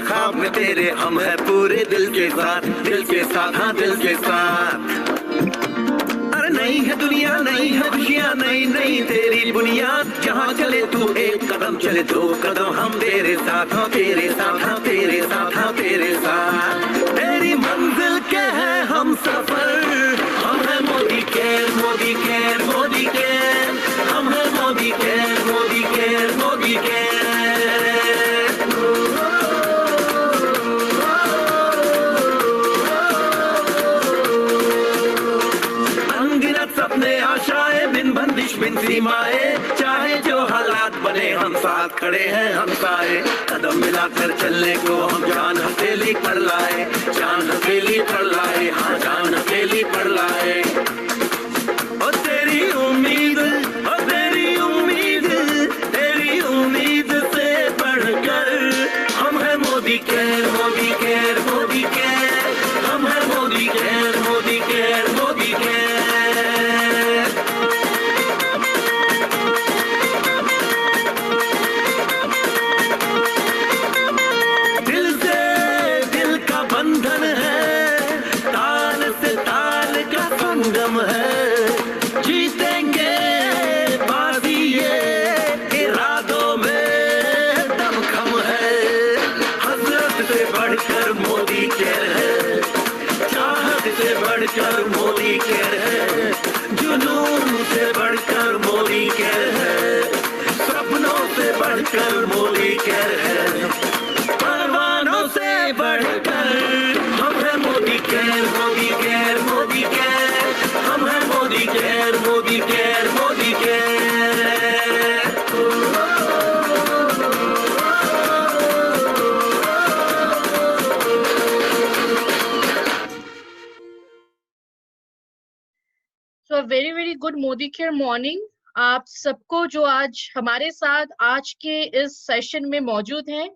ख्वाब में तेरे हम है पूरे दिल के साथ, दिल के साथ, हाँ दिल के साथ। अरे नहीं है दुनिया, नहीं है खुशियाँ, नहीं नहीं तेरी बुनियाद, जहाँ चले तू एक कदम चले दो कदम हम तेरे साथ, हाँ तेरे साथ, हाँ तेरे साथ, हाँ तेरे साथ। तेरी मंजिल के है हम सफर, हम है Modi care, Modi care, Modi care, हम है Modi care, Modi care, Modi care. अनगिनत सपने आशाएं बिन बंदिश बिन सीमाएं, चाहे जो हालात बने हम साथ खड़े हैं हम साए। कदम मिलाकर चलने को हम जान हथेली पर लाए, जान हथेली पर लाए, हाँ जान हथेली पर लाए। ओ तेरी उम्मीद, ओ तेरी उम्मीद, तेरी उम्मीद से बढ़कर हम है Modi care, Modi care, Modi care, हम है Modi care, Modi care, Modi care. दिल से दिल का बंधन है, ताल से ताल का संगम है, जीतेंगे बाजी ये इरादों में दमखम है। हसरत से बढ़कर मोदी केयर है, चाहत से बढ़कर मोदी केयर है, जुनून से बढ़कर मोदी केयर है, सपनों से बढ़कर मोदी केयर है, परवानों से बढ़कर हम है Modi care, Modi care, Modi care, हम है Modi care, Modi care, Modi care. So a very very good Modi care morning आप सबको जो आज हमारे साथ आज के इस सेशन में मौजूद हैं।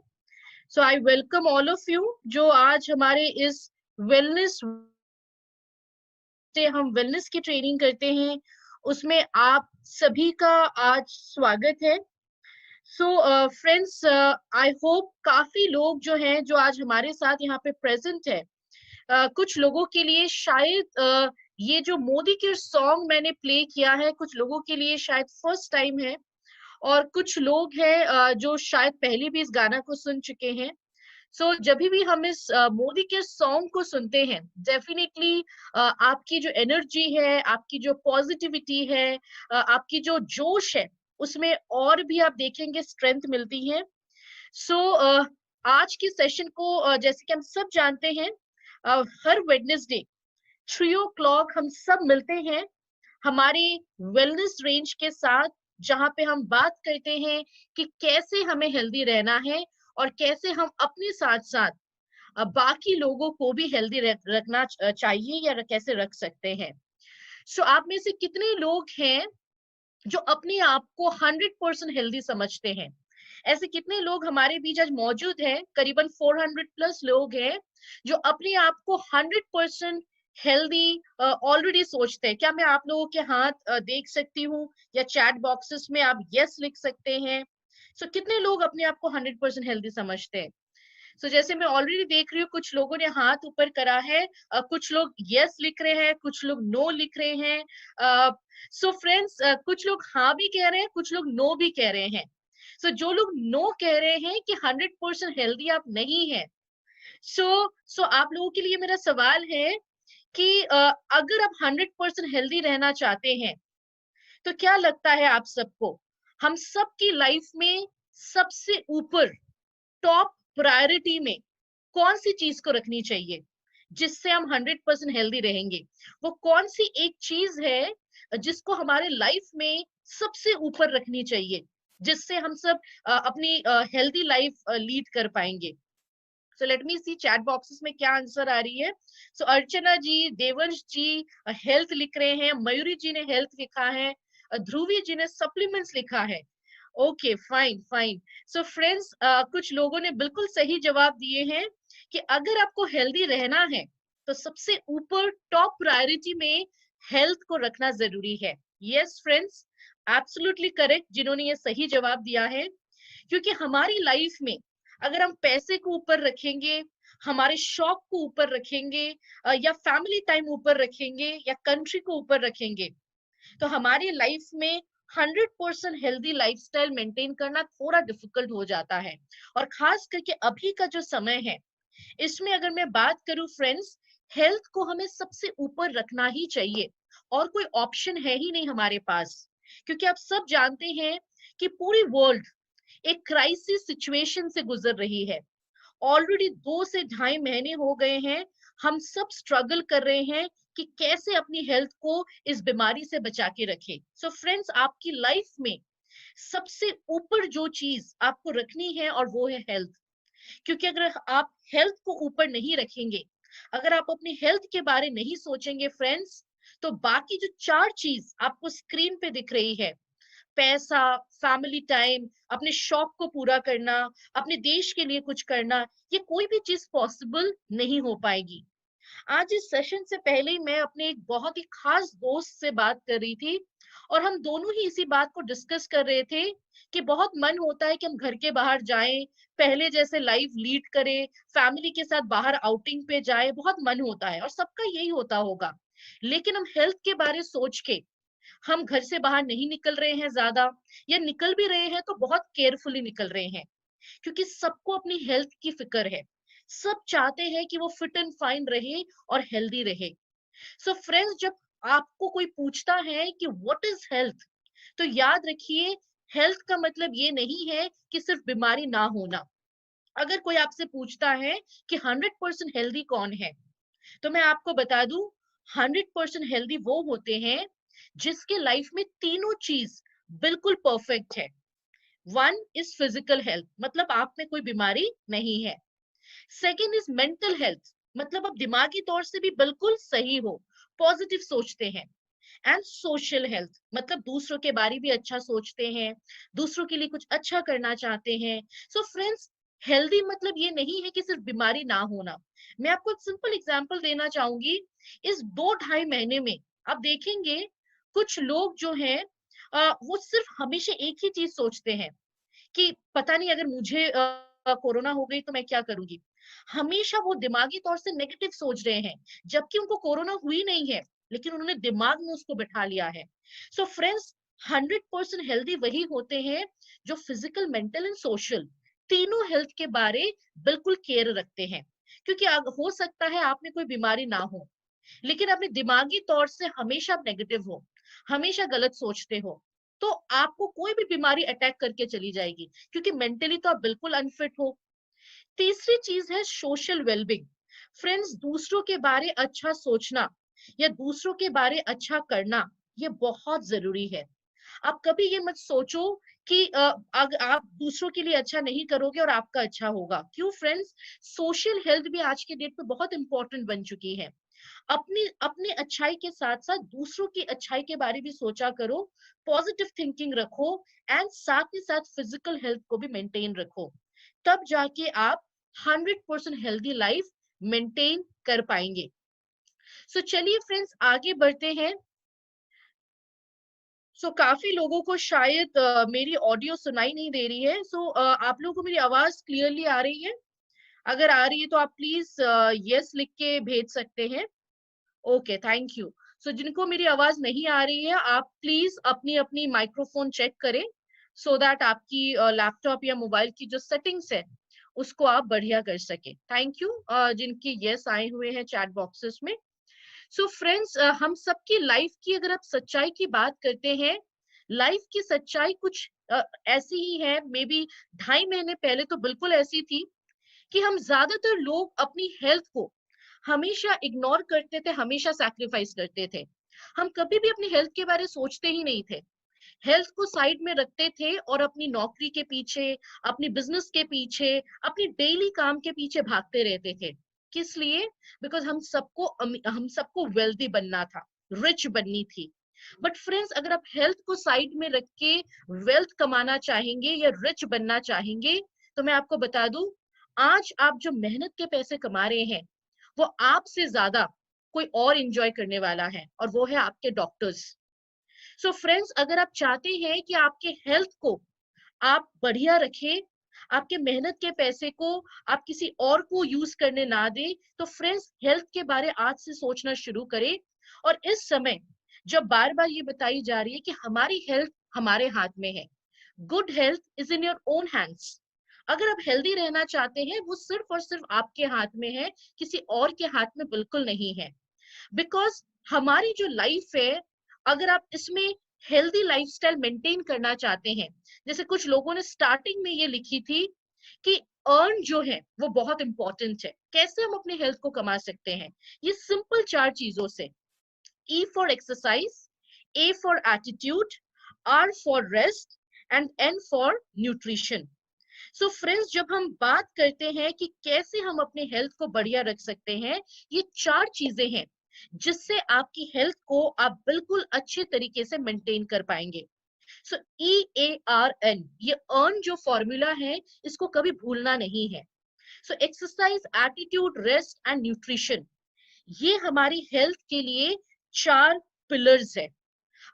So I welcome all of you जो आज हमारे इस वेलनेस से हम वेलनेस की ट्रेनिंग करते हैं उसमें आप सभी का आज स्वागत है। सो फ्रेंड्स आई होप काफी लोग जो हैं जो आज हमारे साथ यहाँ पे प्रेजेंट है। कुछ लोगों के लिए शायद ये जो मोदी के सॉन्ग मैंने प्ले किया है कुछ लोगों के लिए शायद फर्स्ट टाइम है और कुछ लोग हैं जो शायद पहले भी इस गाना को सुन चुके हैं। सो जब भी हम इस मोदी के सॉन्ग को सुनते हैं डेफिनेटली आपकी जो एनर्जी है, आपकी जो पॉजिटिविटी है, आपकी जो जोश है उसमें और भी आप देखेंगे स्ट्रेंथ मिलती है। सो आज के सेशन को जैसे कि हम सब जानते हैं हर वेडनेसडे 3 o'clock हम सब मिलते हैं हमारी वेलनेस रेंज के साथ जहां पे हम बात करते हैं कि कैसे हमें हेल्दी रहना है और कैसे हम अपने साथ साथ बाकी लोगों को भी हेल्दी रखना चाहिए या कैसे रख सकते हैं। सो आप में से कितने लोग हैं जो अपने आप को 100% हेल्दी समझते हैं? ऐसे कितने लोग हमारे बीच आज मौजूद हैं? करीबन 400 प्लस लोग हैं जो अपने आप को 100% हेल्दी ऑलरेडी सोचते हैं। क्या मैं आप लोगों के हाथ देख सकती हूँ या चैट बॉक्सेस में आप यस लिख सकते हैं? सो कितने लोग अपने आप को 100% हेल्दी समझते हैं? सो जैसे मैं ऑलरेडी देख रही हूँ कुछ लोगों ने हाथ ऊपर करा है, कुछ लोग यस लिख रहे हैं, कुछ लोग नो लिख रहे हैं। सो फ्रेंड्स कुछ लोग हाँ भी कह रहे हैं, कुछ लोग नो भी कह रहे हैं। सो जो लोग नो कह रहे हैं कि 100% हेल्दी आप नहीं है, सो आप लोगों के लिए मेरा सवाल है कि अगर आप 100% हेल्दी रहना चाहते हैं तो क्या लगता है आप सबको हम सबकी लाइफ में सबसे ऊपर टॉप प्रायोरिटी में कौन सी चीज को रखनी चाहिए जिससे हम 100% हेल्दी रहेंगे? वो कौन सी एक चीज है जिसको हमारे लाइफ में सबसे ऊपर रखनी चाहिए जिससे हम सब अपनी हेल्दी लाइफ लीड कर पाएंगे? सो लेट मी सी चैट बॉक्सेस में क्या आंसर आ रही है। सो अर्चना जी, देवंश जी हेल्थ लिख रहे हैं, मयूरी जी ने हेल्थ लिखा है, ध्रुवी जी ने सप्लीमेंट्स लिखा है। Okay fine fine. So friends कुछ लोगों ने बिल्कुल सही जवाब दिए हैं कि अगर आपको हेल्दी रहना है तो सबसे ऊपर टॉप प्रायोरिटी में हेल्थ को रखना जरूरी है। यस फ्रेंड्स, एब्सोल्युटली करेक्ट जिन्होंने ये सही जवाब दिया है, क्योंकि हमारी लाइफ में अगर हम पैसे को ऊपर रखेंगे, हमारे शौक को ऊपर रखेंगे, या फैमिली टाइम ऊपर रखेंगे, या कंट्री को ऊपर रखेंगे, तो हमारी लाइफ में 100% हेल्दी लाइफस्टाइल मेंटेन करना थोड़ा डिफिकल्ट हो जाता है। और खास करके अभी का जो समय है, इसमें अगर मैं बात करूं फ्रेंड्स, हेल्थ को हमें सबसे ऊपर रखना ही चाहिए, और कोई ऑप्शन है ही नहीं हमारे पास। क्योंकि आप सब जानते हैं कि पूरी वर्ल्ड एक क्राइसिस सिचुएशन से गुजर रही है। ऑलरेडी 2 से ढाई महीने हो गए हैं, हम सब स्ट्रगल कर रहे हैं कि कैसे अपनी हेल्थ को इस बीमारी से बचा के रखें। सो फ्रेंड्स, आपकी लाइफ में सबसे ऊपर जो चीज आपको रखनी है, और वो है हेल्थ। क्योंकि अगर आप हेल्थ को ऊपर नहीं रखेंगे, अगर आप अपनी हेल्थ के बारे नहीं सोचेंगे फ्रेंड्स, तो बाकी जो 4 चीज आपको स्क्रीन पे दिख रही है, पैसा, फैमिली टाइम, अपने शौक को पूरा करना, अपने देश के लिए कुछ करना, ये कोई भी चीज पॉसिबल नहीं हो पाएगी। आज इस सेशन से पहले ही मैं अपने एक बहुत ही खास दोस्त से बात कर रही थी, और हम दोनों ही इसी बात को डिस्कस कर रहे थे कि बहुत मन होता है कि हम घर के बाहर जाएं, पहले जैसे लाइफ लीड करें, फैमिली के साथ बाहर आउटिंग पे जाएं, बहुत मन होता है और सबका यही होता होगा। लेकिन हम हेल्थ के बारे सोच के हम घर से बाहर नहीं निकल रहे हैं ज्यादा, या निकल भी रहे हैं तो बहुत केयरफुली निकल रहे हैं। क्योंकि सबको अपनी हेल्थ की फिक्र है, सब चाहते हैं कि वो फिट एंड फाइन रहे और हेल्दी रहे। सो फ्रेंड्स, जब आपको कोई पूछता है कि व्हाट इज हेल्थ, तो याद रखिए, हेल्थ का मतलब ये नहीं है कि सिर्फ बीमारी ना होना। अगर कोई आपसे पूछता है कि 100% हेल्दी कौन है, तो मैं आपको बता दूं, 100% हेल्दी वो होते हैं जिसके लाइफ में तीनों चीज बिल्कुल परफेक्ट है। वन इज फिजिकल हेल्थ, मतलब आप में कोई बीमारी नहीं है। सेकेंड इज मेंटल हेल्थ, मतलब आप दिमागी तौर से भी बिल्कुल सही हो, पॉजिटिव सोचते हैं। एंड सोशल हेल्थ, मतलब दूसरों के बारे भी अच्छा सोचते हैं, दूसरों के लिए कुछ अच्छा करना चाहते हैं। सो फ्रेंड्स, हेल्दी मतलब ये नहीं है कि सिर्फ बीमारी ना होना। मैं आपको एक सिंपल एग्जांपल देना चाहूंगी। इस 2 ढाई महीने में आप देखेंगे, कुछ लोग जो हैं, वो सिर्फ हमेशा एक ही चीज सोचते हैं कि पता नहीं अगर मुझे कोरोना हो गई तो मैं क्या करूंगी। हमेशा वो दिमागी तौर से नेगेटिव सोच रहे हैं, जबकि उनको कोरोना हुई नहीं है, लेकिन उन्होंने दिमाग में उसको बिठा लिया है। सो फ्रेंड्स, 100% हेल्दी वही होते हैं जो फिजिकल, मेंटल एंड सोशल तीनों हेल्थ के बारे बिल्कुल केयर रखते हैं। क्योंकि हो सकता है आप में कोई बीमारी ना हो, लेकिन अपने दिमागी तौर से हमेशा आप नेगेटिव हो, हमेशा गलत सोचते हो, तो आपको कोई भी बीमारी अटैक करके चली जाएगी, क्योंकि मेंटली तो आप बिल्कुल अनफिट हो। तीसरी चीज है सोशल वेलबींग। फ्रेंड्स, दूसरों के बारे अच्छा सोचना या दूसरों के बारे अच्छा करना, ये बहुत जरूरी है। आप कभी ये मत सोचो कि अगर आप दूसरों के लिए अच्छा नहीं करोगे और आपका अच्छा होगा। क्यों फ्रेंड्स, सोशल हेल्थ भी आज के डेट पे बहुत इंपॉर्टेंट बन चुकी है। अपनी अपनी अच्छाई के साथ साथ दूसरों की अच्छाई के बारे भी सोचा करो, पॉजिटिव थिंकिंग रखो, एंड साथ ही साथ फिजिकल हेल्थ को भी मेंटेन रखो। तब जाके आप 100% हेल्दी लाइफ मेंटेन कर पाएंगे। सो चलिए फ्रेंड्स, आगे बढ़ते हैं। काफी लोगों को शायद मेरी ऑडियो सुनाई नहीं दे रही है। आप लोगों को मेरी आवाज क्लियरली आ रही है? अगर आ रही है तो आप प्लीज यस लिख के भेज सकते हैं। Okay, thank you. जिनको मेरी आवाज नहीं आ रही है, आप प्लीज अपनी अपनी माइक्रोफोन चेक करें, सो दैट आपकी लैपटॉप या मोबाइल की जो सेटिंग्स है उसको आप बढ़िया कर सके। थैंक यू जिनके यस आए हुए हैं चैट बॉक्सेस में। फ्रेंड्स, हम सबकी लाइफ की अगर आप सच्चाई की बात करते हैं, लाइफ की सच्चाई कुछ ऐसी ही है। मे बी 2.5 महीने पहले तो बिल्कुल ऐसी थी कि हम ज्यादातर लोग अपनी हेल्थ को हमेशा इग्नोर करते थे, हमेशा सैक्रिफाइस करते थे। हम कभी भी अपनी हेल्थ के बारे सोचते ही नहीं थे, हेल्थ को साइड में रखते थे और अपनी नौकरी के पीछे, अपनी बिजनेस के पीछे, अपनी डेली काम के पीछे भागते रहते थे। किस लिए? बिकॉज हम सबको वेल्दी बनना था, रिच बननी थी। बट फ्रेंड्स, अगर आप हेल्थ को साइड में रख के वेल्थ कमाना चाहेंगे या रिच बनना चाहेंगे, तो मैं आपको बता दूं, आज आप जो मेहनत के पैसे कमा रहे हैं, वो आपसे ज्यादा कोई और एंजॉय करने वाला है, और वो है आपके डॉक्टर्स। फ्रेंड्स, अगर आप चाहते हैं कि आपके हेल्थ को आप बढ़िया रखें, आपके मेहनत के पैसे को आप किसी और को यूज करने ना दे। तो फ्रेंड्स, हेल्थ के बारे आज से सोचना शुरू करें। और इस समय जब बार बार ये बताई जा रही है कि हमारी हेल्थ हमारे हाथ में है, good health is in your own hands. अगर आप हेल्दी रहना चाहते हैं, वो सिर्फ और सिर्फ आपके हाथ में है, किसी और के हाथ में बिल्कुल नहीं है। बिकॉज हमारी जो लाइफ है, अगर आप इसमें हेल्दी लाइफस्टाइल मेंटेन करना चाहते हैं, जैसे कुछ लोगों ने स्टार्टिंग में ये लिखी थी कि अर्न जो है वो बहुत इंपॉर्टेंट है, कैसे हम अपने हेल्थ को कमा सकते हैं, ये सिंपल 4 चीजों से। E for exercise, A for attitude, R for rest and N for nutrition. So friends, जब हम बात करते हैं कि कैसे हम अपने हेल्थ को बढ़िया रख सकते हैं, ये 4 चीजें हैं जिससे आपकी हेल्थ को आप बिल्कुल अच्छे तरीके से मेंटेन कर पाएंगे। सो EARN, ये अर्न जो फॉर्मूला है, इसको कभी भूलना नहीं है। So exercise, attitude, rest and nutrition, ये हमारी हेल्थ के लिए 4 पिलर्स है।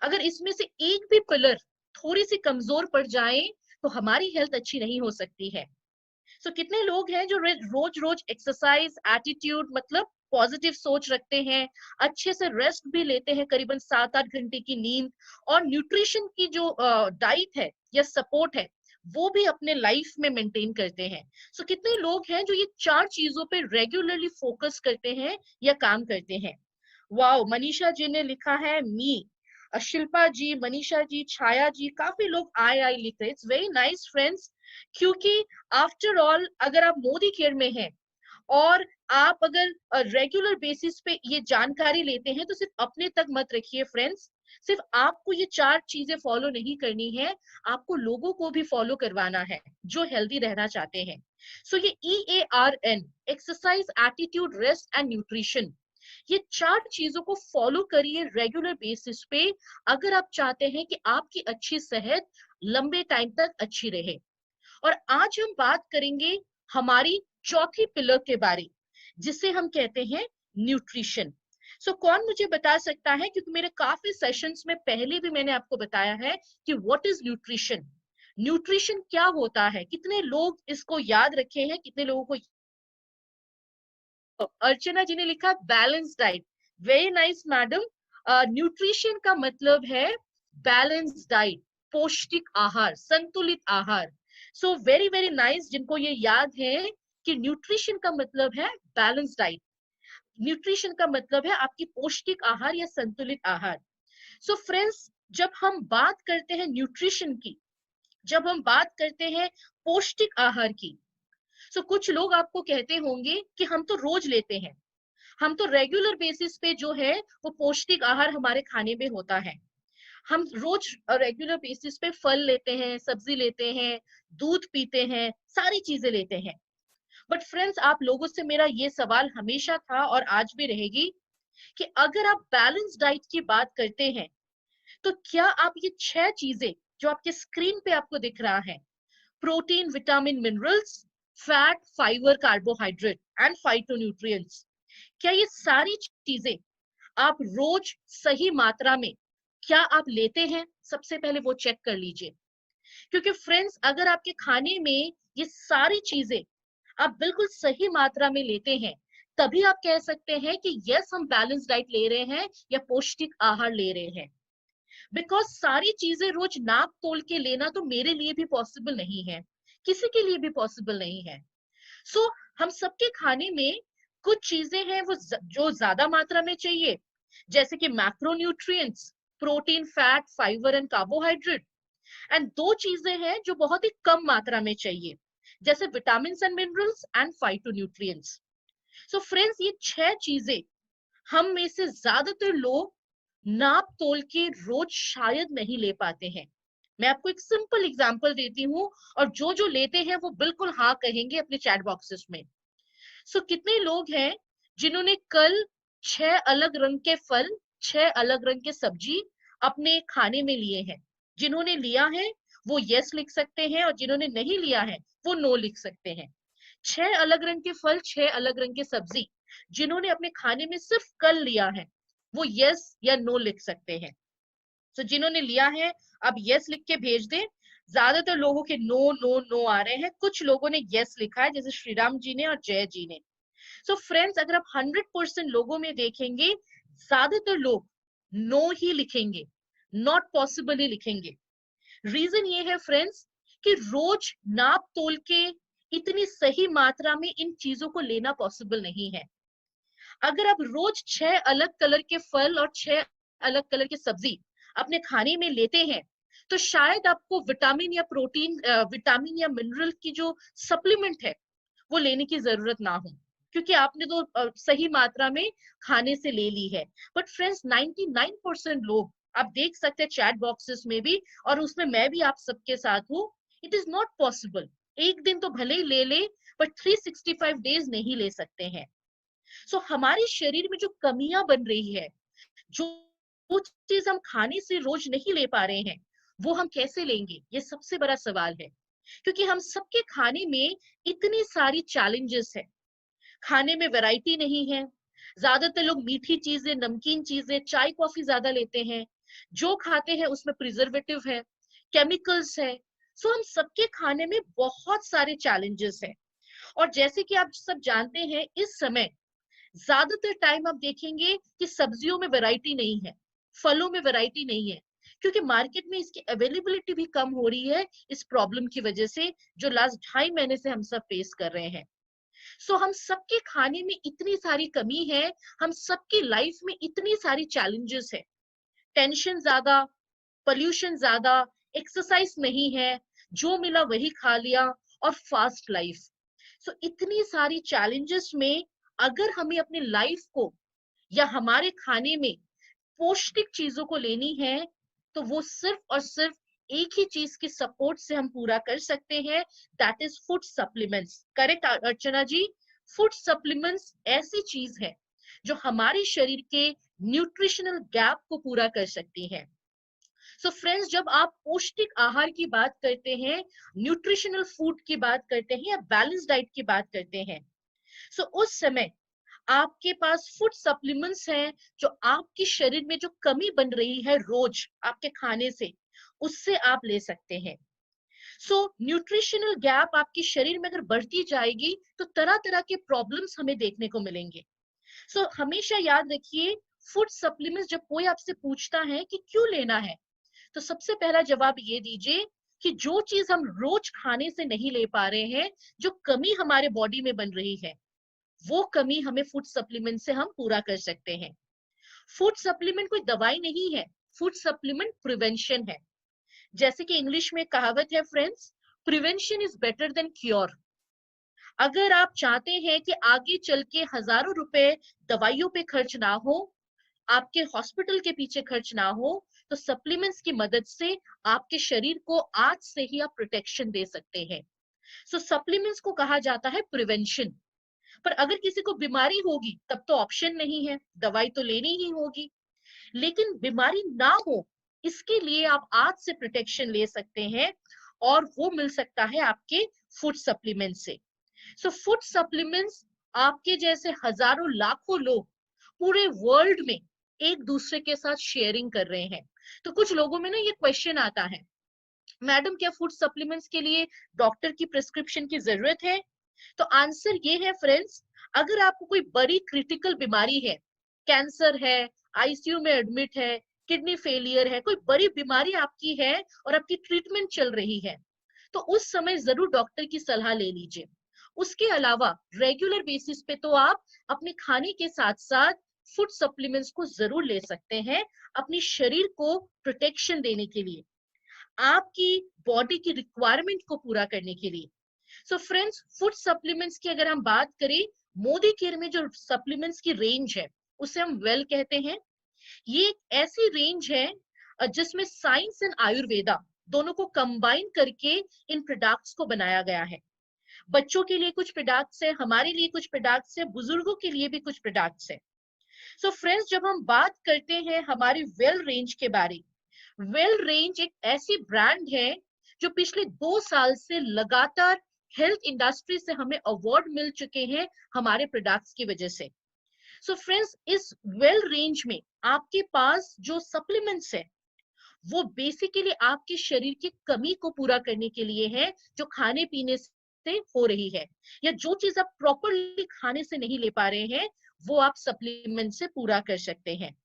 अगर इसमें से एक भी पिलर थोड़ी सी कमजोर पड़ जाए तो हमारी हेल्थ अच्छी नहीं हो सकती है। सो कितने लोग हैं जो रोज रोज एक्सरसाइज, एटीट्यूड मतलब पॉजिटिव सोच रखते हैं, अच्छे से रेस्ट भी लेते हैं, करीबन 7-8 घंटे की नींद, और न्यूट्रिशन की जो डाइट है या सपोर्ट है वो भी अपने लाइफ में मेंटेन करते हैं। सो कितने लोग हैं जो ये 4 चीजों पे रेगुलरली फोकस करते हैं या काम करते हैं। वाओ, मनीषा जी ने लिखा है मी, शिल्पा जी, मनीषा जी, छाया जी, काफी लोग आई लिख रहे हैं। इट्स वेरी नाइस फ्रेंड्स, क्योंकि आफ्टर ऑल अगर आप मोदी केयर में हैं और आप अगर रेगुलर बेसिस पे ये जानकारी लेते हैं, तो सिर्फ अपने तक मत रखिए फ्रेंड्स। सिर्फ आपको ये 4 चीजें फॉलो नहीं करनी है, आपको लोगों को भी फॉलो करवाना है जो हेल्दी रहना चाहते हैं। सो ये EARN, exercise, attitude, rest and nutrition, ये 4 चीजों को फॉलो करिए रेगुलर बेसिस पे, अगर आप चाहते हैं कि आपकी अच्छी सेहत लंबे टाइम तक अच्छी रहे। और आज हम बात करेंगे हमारी चौथी पिलर के बारे, जिसे हम कहते हैं न्यूट्रिशन। सो कौन मुझे बता सकता है, क्योंकि मेरे काफी सेशंस में पहले भी मैंने आपको बताया है कि व्हाट इज न्यूट्रिशन, न्यूट्रिशन क्या होता है, कितने लोग इसको याद रखे हैं, कितने लोगों को। अर्चना जी ने लिखा balance diet, very nice madam. Nutrition का मतलब है बैलेंस डाइट, पौष्टिक आहार, संतुलित आहार। सो वेरी वेरी नाइस, जिनको ये याद है कि न्यूट्रिशन का मतलब है बैलेंस डाइट, न्यूट्रिशन का मतलब है आपकी पौष्टिक आहार या संतुलित आहार। सो फ्रेंड्स, जब हम बात करते हैं न्यूट्रिशन की, जब हम बात करते हैं पौष्टिक आहार की, सो कुछ लोग आपको कहते होंगे कि हम तो रोज लेते हैं, हम तो रेगुलर बेसिस पे जो है वो पौष्टिक आहार हमारे खाने में होता है, हम रोज रेगुलर बेसिस पे फल लेते हैं, सब्जी लेते हैं, दूध पीते हैं, सारी चीजें लेते हैं। बट फ्रेंड्स, आप लोगों से मेरा ये सवाल हमेशा था और आज भी रहेगी कि अगर आप बैलेंस डाइट की बात करते हैं, तो क्या आप ये 6 चीजें जो आपके स्क्रीन पे आपको दिख रहा है, protein, vitamin, minerals, fat, fibre, carbohydrate and phytonutrients, क्या ये सारी चीजें आप रोज सही मात्रा में क्या आप लेते हैं? सबसे पहले वो चेक कर लीजिए। क्योंकि फ्रेंड्स, अगर आपके खाने में ये सारी चीजें आप बिल्कुल सही मात्रा में लेते हैं, तभी आप कह सकते हैं कि यस, हम बैलेंस डाइट ले रहे हैं या पौष्टिक आहार ले रहे हैं। बिकॉज सारी चीजें रोज नाप तोल के लेना तो मेरे लिए भी पॉसिबल नहीं है, किसी के लिए भी पॉसिबल नहीं है। सो हम सबके खाने में कुछ चीजें हैं वो जो ज्यादा मात्रा में चाहिए, जैसे कि macronutrients, protein, fat, fibre and carbohydrate. And 2 चीजें हैं जो बहुत ही कम मात्रा में चाहिए, जैसे vitamin and minerals and phytonutrients. So friends, ये 6 चीजें हम में से ज्यादातर लोग नाप तोल के रोज शायद नहीं ले पाते हैं। मैं आपको एक सिंपल एग्जांपल देती हूँ, और जो जो लेते हैं वो बिल्कुल हाँ कहेंगे अपने चैट बॉक्सेस में। सो कितने लोग हैं जिन्होंने कल 6 अलग रंग के फल, 6 अलग रंग के सब्जी अपने खाने में लिए हैं? जिन्होंने लिया है वो यस लिख सकते हैं, और जिन्होंने नहीं लिया है वो नो लिख सकते हैं। 6 अलग रंग के फल, 6 अलग रंग के सब्जी जिन्होंने अपने खाने में सिर्फ कल लिया है, वो यस या नो लिख सकते हैं। सो जिन्होंने लिया है, अब यस लिख के भेज दें। ज्यादातर लोगों के नो नो नो आ रहे हैं, कुछ लोगों ने यस लिखा है, जैसे श्रीराम जी ने और जय जी ने। सो फ्रेंड्स, अगर आप 100% लोगों में देखेंगे, ज्यादातर लोग नो ही लिखेंगे, नॉट पॉसिबल ही लिखेंगे। रीजन ये है फ्रेंड्स कि रोज नाप तोल के इतनी सही मात्रा में इन चीजों को लेना पॉसिबल नहीं है। अगर आप रोज 6 अलग कलर के फल और 6 अलग कलर की सब्जी अपने खाने में लेते हैं, तो शायद आपको विटामिन या प्रोटीन, विटामिन या मिनरल की जो सप्लीमेंट है वो लेने की जरूरत ना हो, क्योंकि आपने तो सही मात्रा में खाने से ले ली है। बट फ्रेंड्स, 99% लोग, आप देख सकते हैं चैट बॉक्सेस में भी, और उसमें मैं भी आप सबके साथ हूँ, इट इज नॉट पॉसिबल। एक दिन तो भले ही ले ले, बट 365 डेज नहीं ले सकते हैं। सो हमारे शरीर में जो कमियां बन रही है, जो वो चीज हम खाने से रोज नहीं ले पा रहे हैं, वो हम कैसे लेंगे, ये सबसे बड़ा सवाल है। क्योंकि हम सबके खाने में इतनी सारी चैलेंजेस है। खाने में वैरायटी नहीं है, ज्यादातर लोग मीठी चीजें, नमकीन चीजें, चाय कॉफी ज्यादा लेते हैं, जो खाते हैं उसमें प्रिजर्वेटिव है, केमिकल्स है। सो हम सबके खाने में बहुत सारे चैलेंजेस है। और जैसे कि आप सब जानते हैं, इस समय ज्यादातर टाइम आप देखेंगे कि सब्जियों में वैरायटी नहीं है, फलों में वैरायटी नहीं है, क्योंकि मार्केट में इसकी अवेलेबिलिटी भी कम हो रही है, इस प्रॉब्लम की वजह से जो लास्ट 2.5 महीने से हम सब फेस कर रहे हैं। सो हम सबके खाने में इतनी सारी कमी है, हम सबकी लाइफ में इतनी सारी चैलेंजेस है, टेंशन ज्यादा, पोल्यूशन ज्यादा, एक्सरसाइज नहीं है, जो मिला वही खा लिया, और फास्ट लाइफ। सो इतनी सारी चैलेंजेस में अगर हमें अपनी लाइफ को या हमारे खाने में पौष्टिक चीजों को लेनी है, तो वो सिर्फ और सिर्फ एक ही चीज की सपोर्ट से हम पूरा कर सकते हैं, that is food supplements. Correct Archana ji? Food supplements ऐसी चीज है जो हमारे शरीर के न्यूट्रिशनल गैप को पूरा कर सकती है। सो फ्रेंड्स, जब आप पौष्टिक आहार की बात करते हैं, न्यूट्रिशनल फूड की बात करते हैं, या बैलेंस डाइट की बात करते हैं, सो उस समय आपके पास फूड सप्लीमेंट्स हैं जो आपके शरीर में जो कमी बन रही है रोज आपके खाने से, उससे आप ले सकते हैं। सो न्यूट्रिशनल गैप आपके शरीर में अगर बढ़ती जाएगी, तो तरह तरह के प्रॉब्लम्स हमें देखने को मिलेंगे। सो हमेशा याद रखिए, फूड सप्लीमेंट्स जब कोई आपसे पूछता है कि क्यों लेना है, तो सबसे पहला जवाब ये दीजिए कि जो चीज हम रोज खाने से नहीं ले पा रहे हैं, जो कमी हमारे बॉडी में बन रही है, वो कमी हमें फूड सप्लीमेंट से हम पूरा कर सकते हैं। फूड सप्लीमेंट कोई दवाई नहीं है, फूड सप्लीमेंट प्रिवेंशन है। जैसे कि इंग्लिश में कहावत है friends, prevention is better than cure. अगर आप चाहते हैं कि आगे चल के हजारों रुपए दवाइयों पे खर्च ना हो, आपके हॉस्पिटल के पीछे खर्च ना हो, तो सप्लीमेंट्स की मदद से आपके शरीर को आज से ही आप प्रोटेक्शन दे सकते हैं। सो सप्लीमेंट्स को कहा जाता है प्रिवेंशन। पर अगर किसी को बीमारी होगी, तब तो ऑप्शन नहीं है, दवाई तो लेनी ही होगी। लेकिन बीमारी ना हो, इसके लिए आप आज से प्रोटेक्शन ले सकते हैं, और वो मिल सकता है आपके फूड सप्लीमेंट से। सो फूड सप्लीमेंट्स, आपके जैसे हजारों लाखों लोग पूरे वर्ल्ड में एक दूसरे के साथ शेयरिंग कर रहे हैं। तो कुछ लोगों में ना ये क्वेश्चन आता है, मैडम क्या फूड सप्लीमेंट्स के लिए डॉक्टर की प्रिस्क्रिप्शन की जरूरत है? तो आंसर ये है फ्रेंड्स, अगर आपको कोई बड़ी क्रिटिकल बीमारी है, कैंसर है, आईसीयू में एडमिट है, किडनी फेलियर है, कोई बड़ी बीमारी आपकी है और आपकी ट्रीटमेंट चल रही है, तो उस समय जरूर डॉक्टर की सलाह ले लीजिए। उसके अलावा रेगुलर बेसिस पे तो आप अपने खाने के साथ साथ फूड सप्लीमेंट्स को जरूर ले सकते हैं, अपनी शरीर को प्रोटेक्शन देने के लिए, आपकी बॉडी की रिक्वायरमेंट को पूरा करने के लिए। सो फ्रेंड्स, फूड सप्लीमेंट्स की अगर हम बात करें, मोदी केयर में जो सप्लीमेंट्स की रेंज है, उसे हम वेल कहते हैं। ये एक ऐसी रेंज है जिसमें साइंस एंड आयुर्वेदा दोनों को कंबाइन करके इन प्रोडक्ट्स को बनाया गया है। बच्चों के लिए कुछ प्रोडक्ट्स है, हमारे लिए कुछ प्रोडक्ट्स है, बुजुर्गों के लिए भी कुछ प्रोडक्ट्स है। सो फ्रेंड्स, जब हम बात करते हैं हमारी वेल रेंज के बारे, वेल रेंज एक ऐसी ब्रांड है जो पिछले 2 साल से लगातार हेल्थ इंडस्ट्री से हमें अवार्ड मिल चुके हैं हमारे प्रोडक्ट्स की वजह से। सो फ्रेंड्स, इस वेल रेंज में आपके पास जो सप्लीमेंट्स है, वो बेसिकली आपके शरीर की कमी को पूरा करने के लिए है जो खाने पीने से हो रही है, या जो चीज आप प्रॉपरली खाने से नहीं ले पा रहे हैं वो आप सप्लीमेंट से पूरा कर सकते हैं।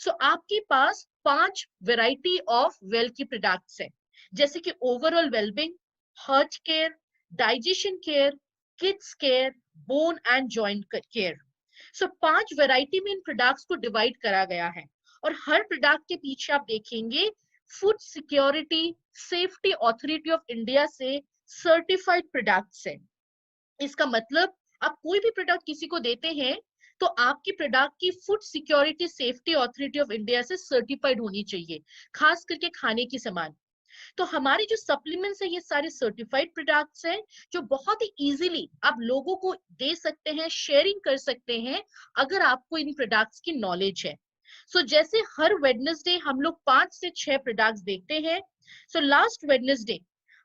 सो आपके पास 5 वैरायटी ऑफ वेल की प्रोडक्ट्स है, जैसे कि overall wellbeing, heart care, digestion care, kids care, bone and joint care. So 5 variety में इन प्रोडक्ट्स को डिवाइड करा गया है, और हर प्रोडक्ट के पीछे आप देखेंगे food security safety authority of India से सर्टिफाइड प्रोडक्ट्स है। इसका मतलब आप कोई भी प्रोडक्ट किसी को देते हैं तो आपकी प्रोडक्ट की food security safety authority of India से सर्टिफाइड होनी चाहिए, खास करके खाने की सामान। तो हमारे जो सप्लीमेंट्स है ये सारे सर्टिफाइड प्रोडक्ट्स हैं जो बहुत ही इजीली आप लोगों को दे सकते हैं, शेयरिंग कर सकते हैं अगर आपको इन प्रोडक्ट्स की नॉलेज है। सो जैसे हर वेडनेसडे हम लोग 5 से 6 प्रोडक्ट्स देखते हैं। सो लास्ट वेडनेसडे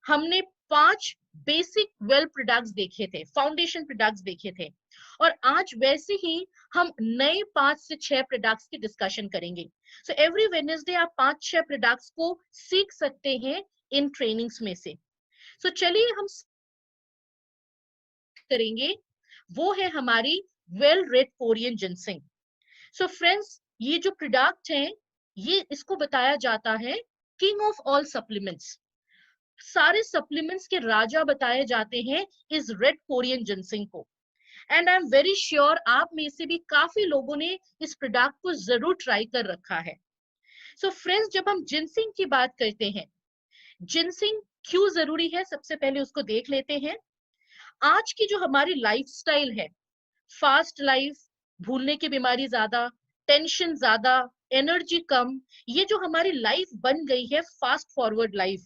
हमने 5 बेसिक वेल प्रोडक्ट्स देखे थे, फाउंडेशन प्रोडक्ट्स देखे थे, और आज वैसे ही हम नए 5 से 6 प्रोडक्ट्स की डिस्कशन करेंगे। सो एवरी वेडनेसडे आप 5-6 प्रोडक्ट्स को सीख सकते हैं इन ट्रेनिंग्स में से। सो चलिए हम करेंगे, वो है हमारी well read Korean ginseng. So friends, ये जो प्रोडक्ट है ये इसको बताया जाता है किंग ऑफ ऑल सप्लीमेंट्स, सारे सप्लीमेंट्स के राजा बताए जाते हैं इस रेड कोरियन जिनसिंग को। And I am very sure आप में से भी काफी लोगों ने इस प्रोडक्ट को जरूर ट्राई कर रखा है। सो फ्रेंड्स, जब हम जिनसिंग की बात करते हैं, जिनसिंग क्यों जरूरी है सबसे पहले उसको देख लेते हैं। आज की जो हमारी लाइफस्टाइल है, फास्ट लाइफ, भूलने की बीमारी ज्यादा, टेंशन ज्यादा, एनर्जी कम, ये जो हमारी लाइफ बन गई है फास्ट फॉरवर्ड लाइफ,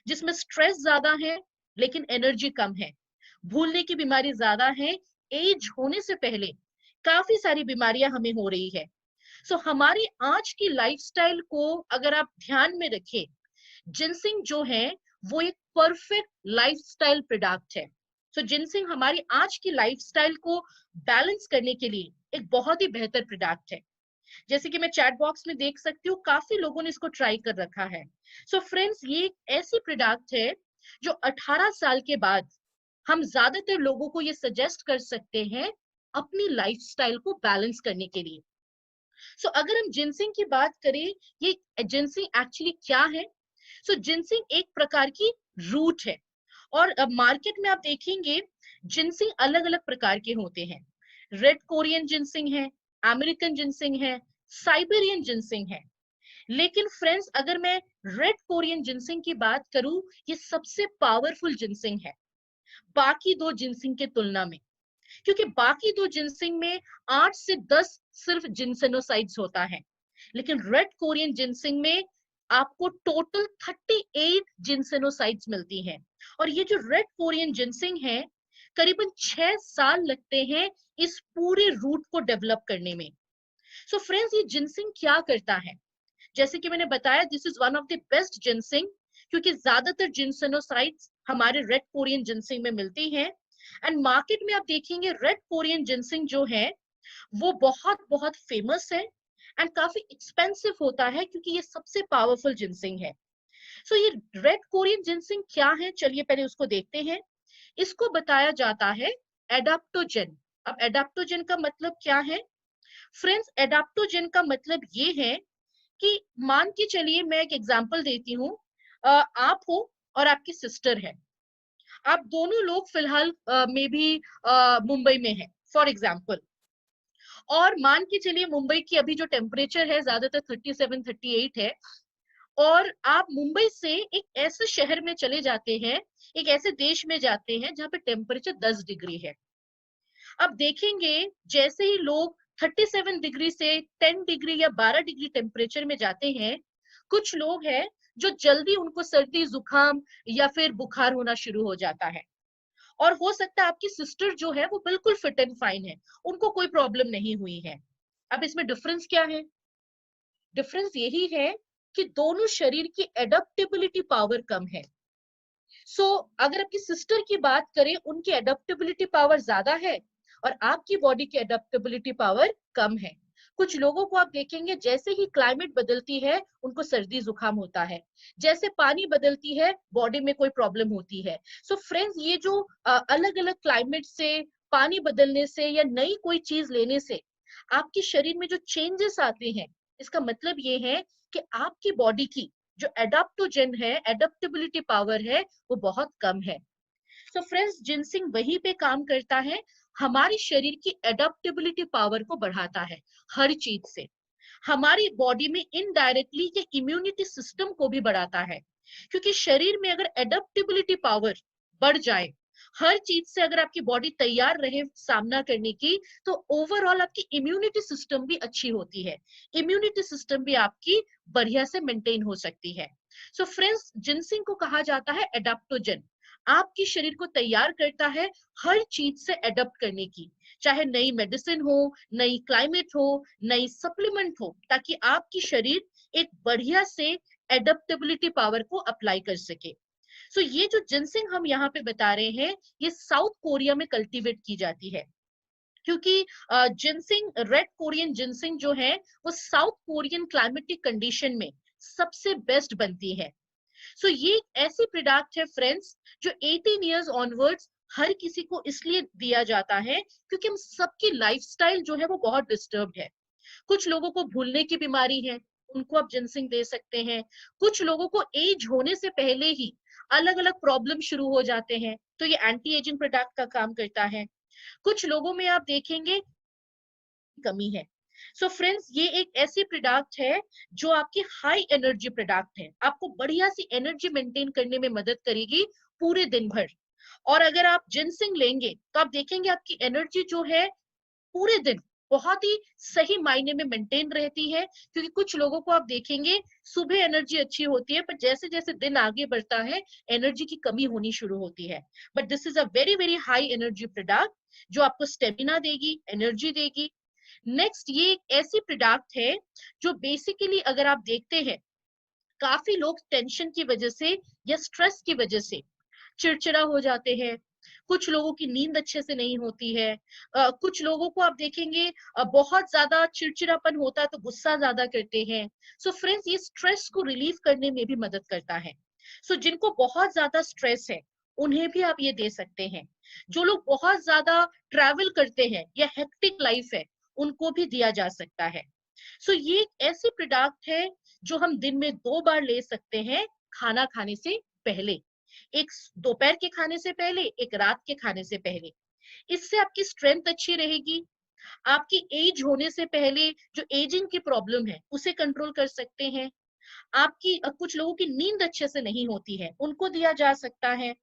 जिसमें स्ट्रेस ज्यादा है लेकिन एनर्जी कम है, भूलने की बीमारी ज्यादा है, एज होने से पहले काफी सारी बीमारियां हमें हो रही है। सो हमारी आज की लाइफस्टाइल को अगर आप ध्यान में रखें, जिनसिंग जो है वो एक परफेक्ट लाइफस्टाइल प्रोडक्ट है। सो जिनसिंग हमारी आज की लाइफस्टाइल को बैलेंस करने के लिए एक बहुत ही बेहतर प्रोडक्ट है। जैसे कि मैं चैट बॉक्स में देख सकती हूँ काफी लोगों ने इसको ट्राई कर रखा है। सो फ्रेंड्स, ये एक ऐसी प्रोडक्ट है जो 18 साल के बाद हम ज्यादातर लोगों को ये सजेस्ट कर सकते हैं अपनी लाइफस्टाइल को बैलेंस करने के लिए। सो अगर हम जिनसिंग की बात करें, ये जिनसिंग एक्चुअली क्या है? सो जिनसिंग एक प्रकार की रूट है, और मार्केट में आप देखेंगे जिनसिंग अलग अलग प्रकार के होते हैं। रेड कोरियन जिनसिंग है, अमेरिकन जिनसिंग है, साइबेरियन जिनसिंग है। लेकिन फ्रेंड्स, अगर मैं रेड कोरियन जिनसिंग की बात करूं, ये सबसे पावरफुल जिनसिंग है बाकी दो जिनसिंग के तुलना में, क्योंकि बाकी दो जिनसिंग में 8 से 10 सिर्फ जिनसेनोसाइड्स होता है, लेकिन रेड कोरियन जिनसिंग में आपको टोटल 38 जिनसेनोसाइड्स मिलती हैं। और ये जो रेड कोरियन जिनसिंग है, करीबन 6 साल लगते हैं इस पूरे रूट को डेवलप करने में। सो फ्रेंड्स, ये जिनसिंग क्या करता है? जैसे कि मैंने बताया, this is one of the best ginseng, क्योंकि ज्यादातर जिनसेनोसाइड्स हमारे रेड कोरियन जिनसिंग में मिलती हैं। एंड मार्केट में आप देखेंगे रेड कोरियन जिनसिंग जो है वो बहुत बहुत फेमस है एंड काफी एक्सपेंसिव होता है, क्योंकि ये सबसे पावरफुल जिनसिंग है। सो ये रेड कोरियन जिनसिंग क्या है, चलिए पहले उसको देखते हैं। इसको बताया जाता है एडाप्टोजेन। अब एडाप्टोजेन का मतलब क्या है? फ्रेंड्स, एडाप्टोजेन का मतलब ये है कि मान के चलिए, मैं एक एग्जांपल देती हूँ। आप हो और आपकी सिस्टर है, आप दोनों लोग फिलहाल मे बी मुंबई में है फॉर एग्जांपल, और मान के चलिए मुंबई की अभी जो टेम्परेचर है ज्यादातर 37-38 है, और आप मुंबई से एक ऐसे शहर में चले जाते हैं, एक ऐसे देश में जाते हैं जहाँ पे टेम्परेचर 10 डिग्री है। अब देखेंगे जैसे ही लोग 37 डिग्री से 10 डिग्री या 12 डिग्री टेम्परेचर में जाते हैं, कुछ लोग हैं जो जल्दी उनको सर्दी जुकाम या फिर बुखार होना शुरू हो जाता है, और हो सकता है आपकी सिस्टर जो है वो बिल्कुल फिट एंड फाइन है, उनको कोई प्रॉब्लम नहीं हुई है। अब इसमें डिफरेंस क्या है? डिफरेंस यही है कि दोनों शरीर की एडेप्टेबिलिटी पावर कम है। सो अगर आपकी सिस्टर की बात करें, उनकी एडेप्टेबिलिटी पावर ज्यादा है और आपकी बॉडी की एडेप्टेबिलिटी पावर कम है। कुछ लोगों को आप देखेंगे जैसे ही क्लाइमेट बदलती है उनको सर्दी जुकाम होता है, जैसे पानी बदलती है बॉडी में कोई प्रॉब्लम होती है। सो फ्रेंड्स, ये जो अलग अलग क्लाइमेट से, पानी बदलने से या नई कोई चीज लेने से आपके शरीर में जो चेंजेस आते हैं, इसका मतलब ये है कि आपकी बॉडी की जो एडाप्टोजेन है, एडेप्टेबिलिटी पावर है, वो बहुत कम है। सो फ्रेंड्स, जिनसिंग वहीं पे काम करता है, हमारे शरीर की एडेप्टेबिलिटी पावर को बढ़ाता है हर चीज से। हमारी बॉडी में इनडायरेक्टली ये इम्यूनिटी सिस्टम को भी बढ़ाता है, क्योंकि शरीर में अगर एडेप्टेबिलिटी पावर बढ़ जाए, हर चीज से अगर आपकी बॉडी तैयार रहे सामना करने की, तो ओवरऑल आपकी इम्यूनिटी सिस्टम भी अच्छी होती है, इम्यूनिटी सिस्टम भी आपकी बढ़िया से मेंटेन हो सकती है। सो फ्रेंड्स, जिनसिंग को कहा जाता है एडाप्टोजन। आपके शरीर को तैयार करता है हर चीज से एडप्ट करने की, चाहे नई मेडिसिन हो, नई क्लाइमेट हो, नई सप्लीमेंट हो, ताकि आपकी शरीर एक बढ़िया से एडेप्टेबिलिटी पावर को अप्लाई कर सके। सो ये जो जिनसिंग हम यहाँ पे बता रहे हैं, ये साउथ कोरिया में कल्टीवेट की जाती है, क्योंकि जिनसिंग, रेड कोरियन जिनसिंग जो है, वो साउथ कोरियन क्लाइमेटिक कंडीशन में सबसे बेस्ट बनती है। सो ये एक ऐसी प्रोडक्ट है फ्रेंड्स, जो 18 इयर्स ऑनवर्ड्स हर किसी को इसलिए दिया जाता है क्योंकि हम सबकी लाइफस्टाइल जो है वो बहुत डिस्टर्ब्ड है। कुछ लोगों को भूलने की बीमारी है, उनको आप जिनसिंग दे सकते हैं। कुछ लोगों को एज होने से पहले ही अलग अलग प्रॉब्लम शुरू हो जाते हैं, तो ये एंटी एजिंग प्रोडक्ट का काम करता है। कुछ लोगों में आप देखेंगे कमी है। सो फ्रेंड्स, ये एक ऐसी प्रोडक्ट है जो आपकी हाई एनर्जी प्रोडक्ट है, आपको बढ़िया सी एनर्जी मेंटेन करने में मदद करेगी पूरे दिन भर। और अगर आप जिनसिंग लेंगे तो आप देखेंगे आपकी एनर्जी जो है पूरे दिन बहुत ही सही मायने में मेंटेन रहती है, क्योंकि कुछ लोगों को आप देखेंगे सुबह एनर्जी अच्छी होती है, पर जैसे जैसे दिन आगे बढ़ता है एनर्जी की कमी होनी शुरू होती है। But this is a very very high energy product जो आपको स्टेमिना देगी, एनर्जी देगी। नेक्स्ट, ये एक ऐसी प्रोडक्ट है जो बेसिकली अगर आप देखते हैं, काफी लोग टेंशन की वजह से या स्ट्रेस की वजह से चिड़चिड़ा हो जाते हैं, कुछ लोगों की नींद अच्छे से नहीं होती है, कुछ लोगों को आप देखेंगे बहुत ज्यादा चिड़चिड़ापन होता है तो गुस्सा ज्यादा करते हैं। सो फ्रेंड्स, ये स्ट्रेस को रिलीव करने में भी मदद करता है। सो जिनको बहुत ज्यादा स्ट्रेस है उन्हें भी आप ये दे सकते हैं। जो लोग बहुत ज्यादा ट्रैवल करते हैं या हेक्टिक लाइफ है, उनको भी दिया जा सकता है। सो ये एक ऐसी प्रोडक्ट है जो हम दिन में 2 बार ले सकते हैं, खाना खाने से पहले, एक दोपहर के खाने से पहले, एक रात के खाने से पहले। इससे आपकी स्ट्रेंथ अच्छी रहेगी, आपकी एज होने से पहले जो एजिंग की प्रॉब्लम है उसे कंट्रोल कर सकते हैं। आपकी कुछ लोगों की नींद अच्छे से नहीं होती है, उनको दिया जा सकता है।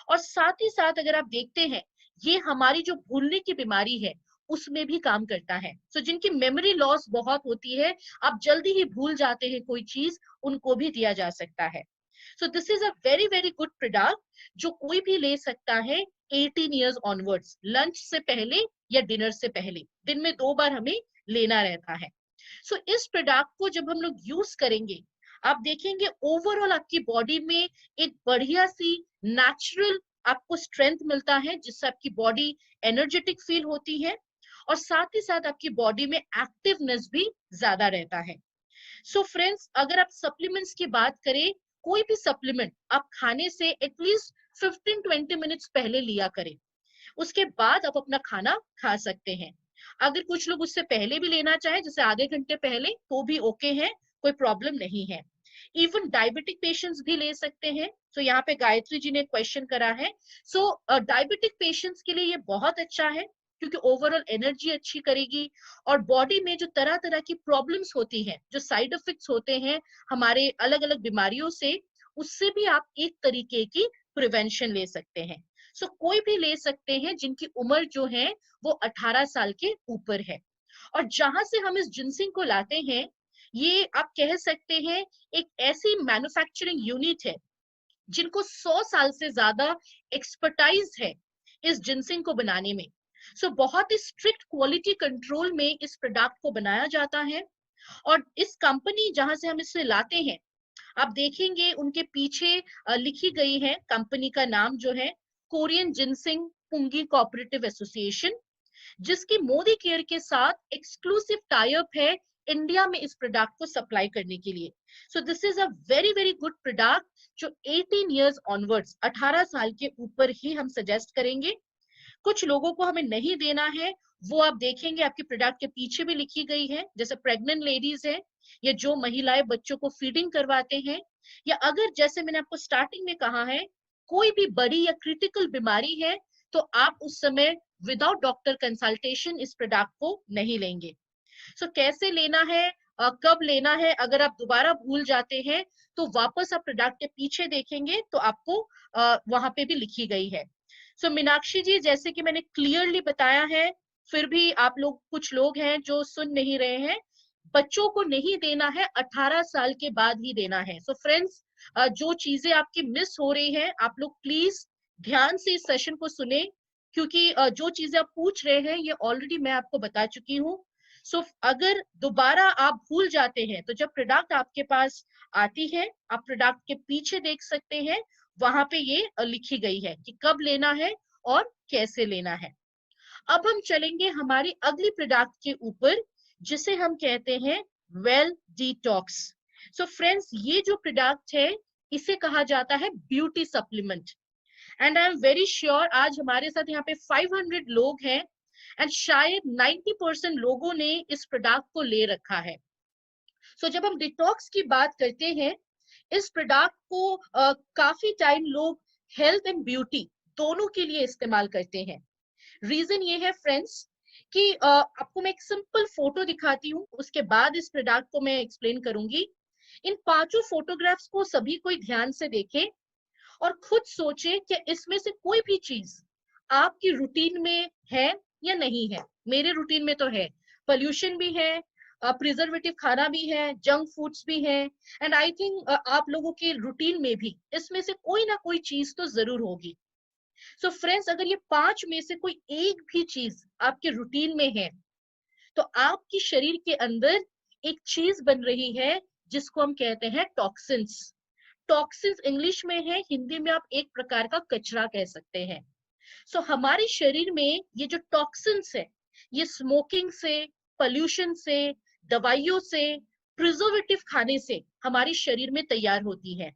और साथ ही साथ अगर आप देखते हैं, ये हमारी जो भूलने की बीमारी है उसमें भी काम करता है। सो जिनकी मेमोरी लॉस बहुत होती है, आप जल्दी ही भूल जाते हैं कोई चीज, उनको भी दिया जा सकता है। So this is a very very good product जो कोई भी ले सकता है 18 इयर्स ऑनवर्ड्स, लंच से पहले या डिनर से पहले, दिन में 2 बार हमें लेना रहता है। सो इस प्रोडक्ट को जब हम लोग यूज करेंगे, आप देखेंगे ओवरऑल आपकी बॉडी में एक बढ़िया सी नेचुरल आपको स्ट्रेंथ मिलता है, जिससे आपकी बॉडी एनर्जेटिक फील होती है, और साथ ही साथ आपकी बॉडी में एक्टिवनेस भी ज्यादा रहता है। सो फ्रेंड्स, अगर आप सप्लीमेंट्स की बात करें, कोई भी सप्लीमेंट आप खाने से एटलीस्ट 15-20 मिनट्स पहले लिया करें, उसके बाद आप अपना खाना खा सकते हैं। अगर कुछ लोग उससे पहले भी लेना चाहे, जैसे आधे घंटे पहले, तो भी ओके है, कोई प्रॉब्लम नहीं है। इवन डायबिटिक पेशेंट्स भी ले सकते हैं। सो यहाँ पे गायत्री जी ने क्वेश्चन करा है। सो डायबिटिक पेशेंट्स के लिए ये बहुत अच्छा है, क्योंकि ओवरऑल एनर्जी अच्छी करेगी, और बॉडी में जो तरह तरह की प्रॉब्लम्स होती हैं, जो साइड इफेक्ट्स होते हैं हमारे अलग अलग बीमारियों से, उससे भी आप एक तरीके की प्रिवेंशन ले सकते हैं। सो कोई भी ले सकते हैं जिनकी उम्र जो है वो 18 साल के ऊपर है। और जहां से हम इस जिनसिंग को लाते हैं, ये आप कह सकते हैं एक ऐसी मैन्युफैक्चरिंग यूनिट है जिनको 100 साल से ज्यादा एक्सपर्टाइज है इस जिनसिंग को बनाने में। सो बहुत ही स्ट्रिक्ट क्वालिटी कंट्रोल में इस प्रोडक्ट को बनाया जाता है। और इस कंपनी जहां से हम इसे लाते हैं, आप देखेंगे उनके पीछे लिखी गई है कंपनी का नाम जो है, कोरियन जिनसिंग पुंगी कोऑपरेटिव एसोसिएशन। जिसकी मोदी केयर के साथ एक्सक्लूसिव टाई अप है इंडिया में इस प्रोडक्ट को सप्लाई करने के लिए। So this is a very very good product जो 18 इयर्स ऑनवर्ड्स, 18 साल के ऊपर ही हम सजेस्ट करेंगे। कुछ लोगों को हमें नहीं देना है, वो आप देखेंगे आपके प्रोडक्ट के पीछे भी लिखी गई है, जैसे प्रेग्नेंट लेडीज है या जो महिलाएं बच्चों को फीडिंग करवाते हैं, या अगर जैसे मैंने आपको स्टार्टिंग में कहा है कोई भी बड़ी या क्रिटिकल बीमारी है तो आप उस समय विदाउट डॉक्टर कंसल्टेशन इस प्रोडक्ट को नहीं लेंगे। सो कैसे लेना है, कब लेना है, अगर आप दोबारा भूल जाते हैं तो वापस आप प्रोडक्ट के पीछे देखेंगे तो आपको वहां पे भी लिखी गई है। सो मीनाक्षी जी, जैसे कि मैंने क्लियरली बताया है, फिर भी आप लोग, कुछ लोग हैं जो सुन नहीं रहे हैं, बच्चों को नहीं देना है, 18 साल के बाद ही देना है। सो फ्रेंड्स, जो चीजें आपकी मिस हो रही हैं, आप लोग प्लीज ध्यान से इस सेशन को सुने, क्योंकि जो चीजें आप पूछ रहे हैं ये ऑलरेडी मैं आपको बता चुकी हूँ। सो अगर दोबारा आप भूल जाते हैं तो जब प्रोडक्ट आपके पास आती है, आप प्रोडक्ट के पीछे देख सकते हैं, वहां पे ये लिखी गई है कि कब लेना है और कैसे लेना है। अब हम चलेंगे हमारी अगली प्रोडक्ट के ऊपर, जिसे हम कहते हैं वेल डिटॉक्स। सो फ्रेंड्स, ये जो प्रोडक्ट है इसे कहा जाता है beauty supplement, and I am very sure आज हमारे साथ यहाँ पे 500 लोग हैं एंड शायद 90% लोगों ने इस प्रोडक्ट को ले रखा है। सो जब हम डिटॉक्स की बात करते हैं, इस प्रोडक्ट को काफी टाइम लोग हेल्थ एंड ब्यूटी दोनों के लिए इस्तेमाल करते हैं। रीजन ये है फ्रेंड्स कि आपको मैं एक सिंपल फोटो दिखाती हूँ, उसके बाद इस प्रोडक्ट को मैं एक्सप्लेन करूंगी। इन पांचों फोटोग्राफ्स को सभी कोई ध्यान से देखे और खुद सोचे कि इसमें से कोई भी चीज आपकी रूटीन में है या नहीं है। मेरे रूटीन में तो है, पोल्यूशन भी है, प्रिजर्वेटिव खाना भी है, जंक फूड्स भी है, एंड आई थिंक आप लोगों के रूटीन में भी इसमें से कोई ना कोई चीज तो जरूर होगी। सो फ्रेंड्स, अगर ये पांच में से कोई एक भी चीज आपके रूटीन में है तो आपकी शरीर के अंदर एक चीज बन रही है जिसको हम कहते हैं टॉक्सिन्स। टॉक्सिन्स इंग्लिश में है, हिंदी में आप एक प्रकार का कचरा कह सकते हैं। सो हमारे शरीर में ये जो टॉक्सिन्स है, ये स्मोकिंग से, पोल्यूशन से, दवाइयों से, प्रिजर्वेटिव खाने से हमारे शरीर में तैयार होती है।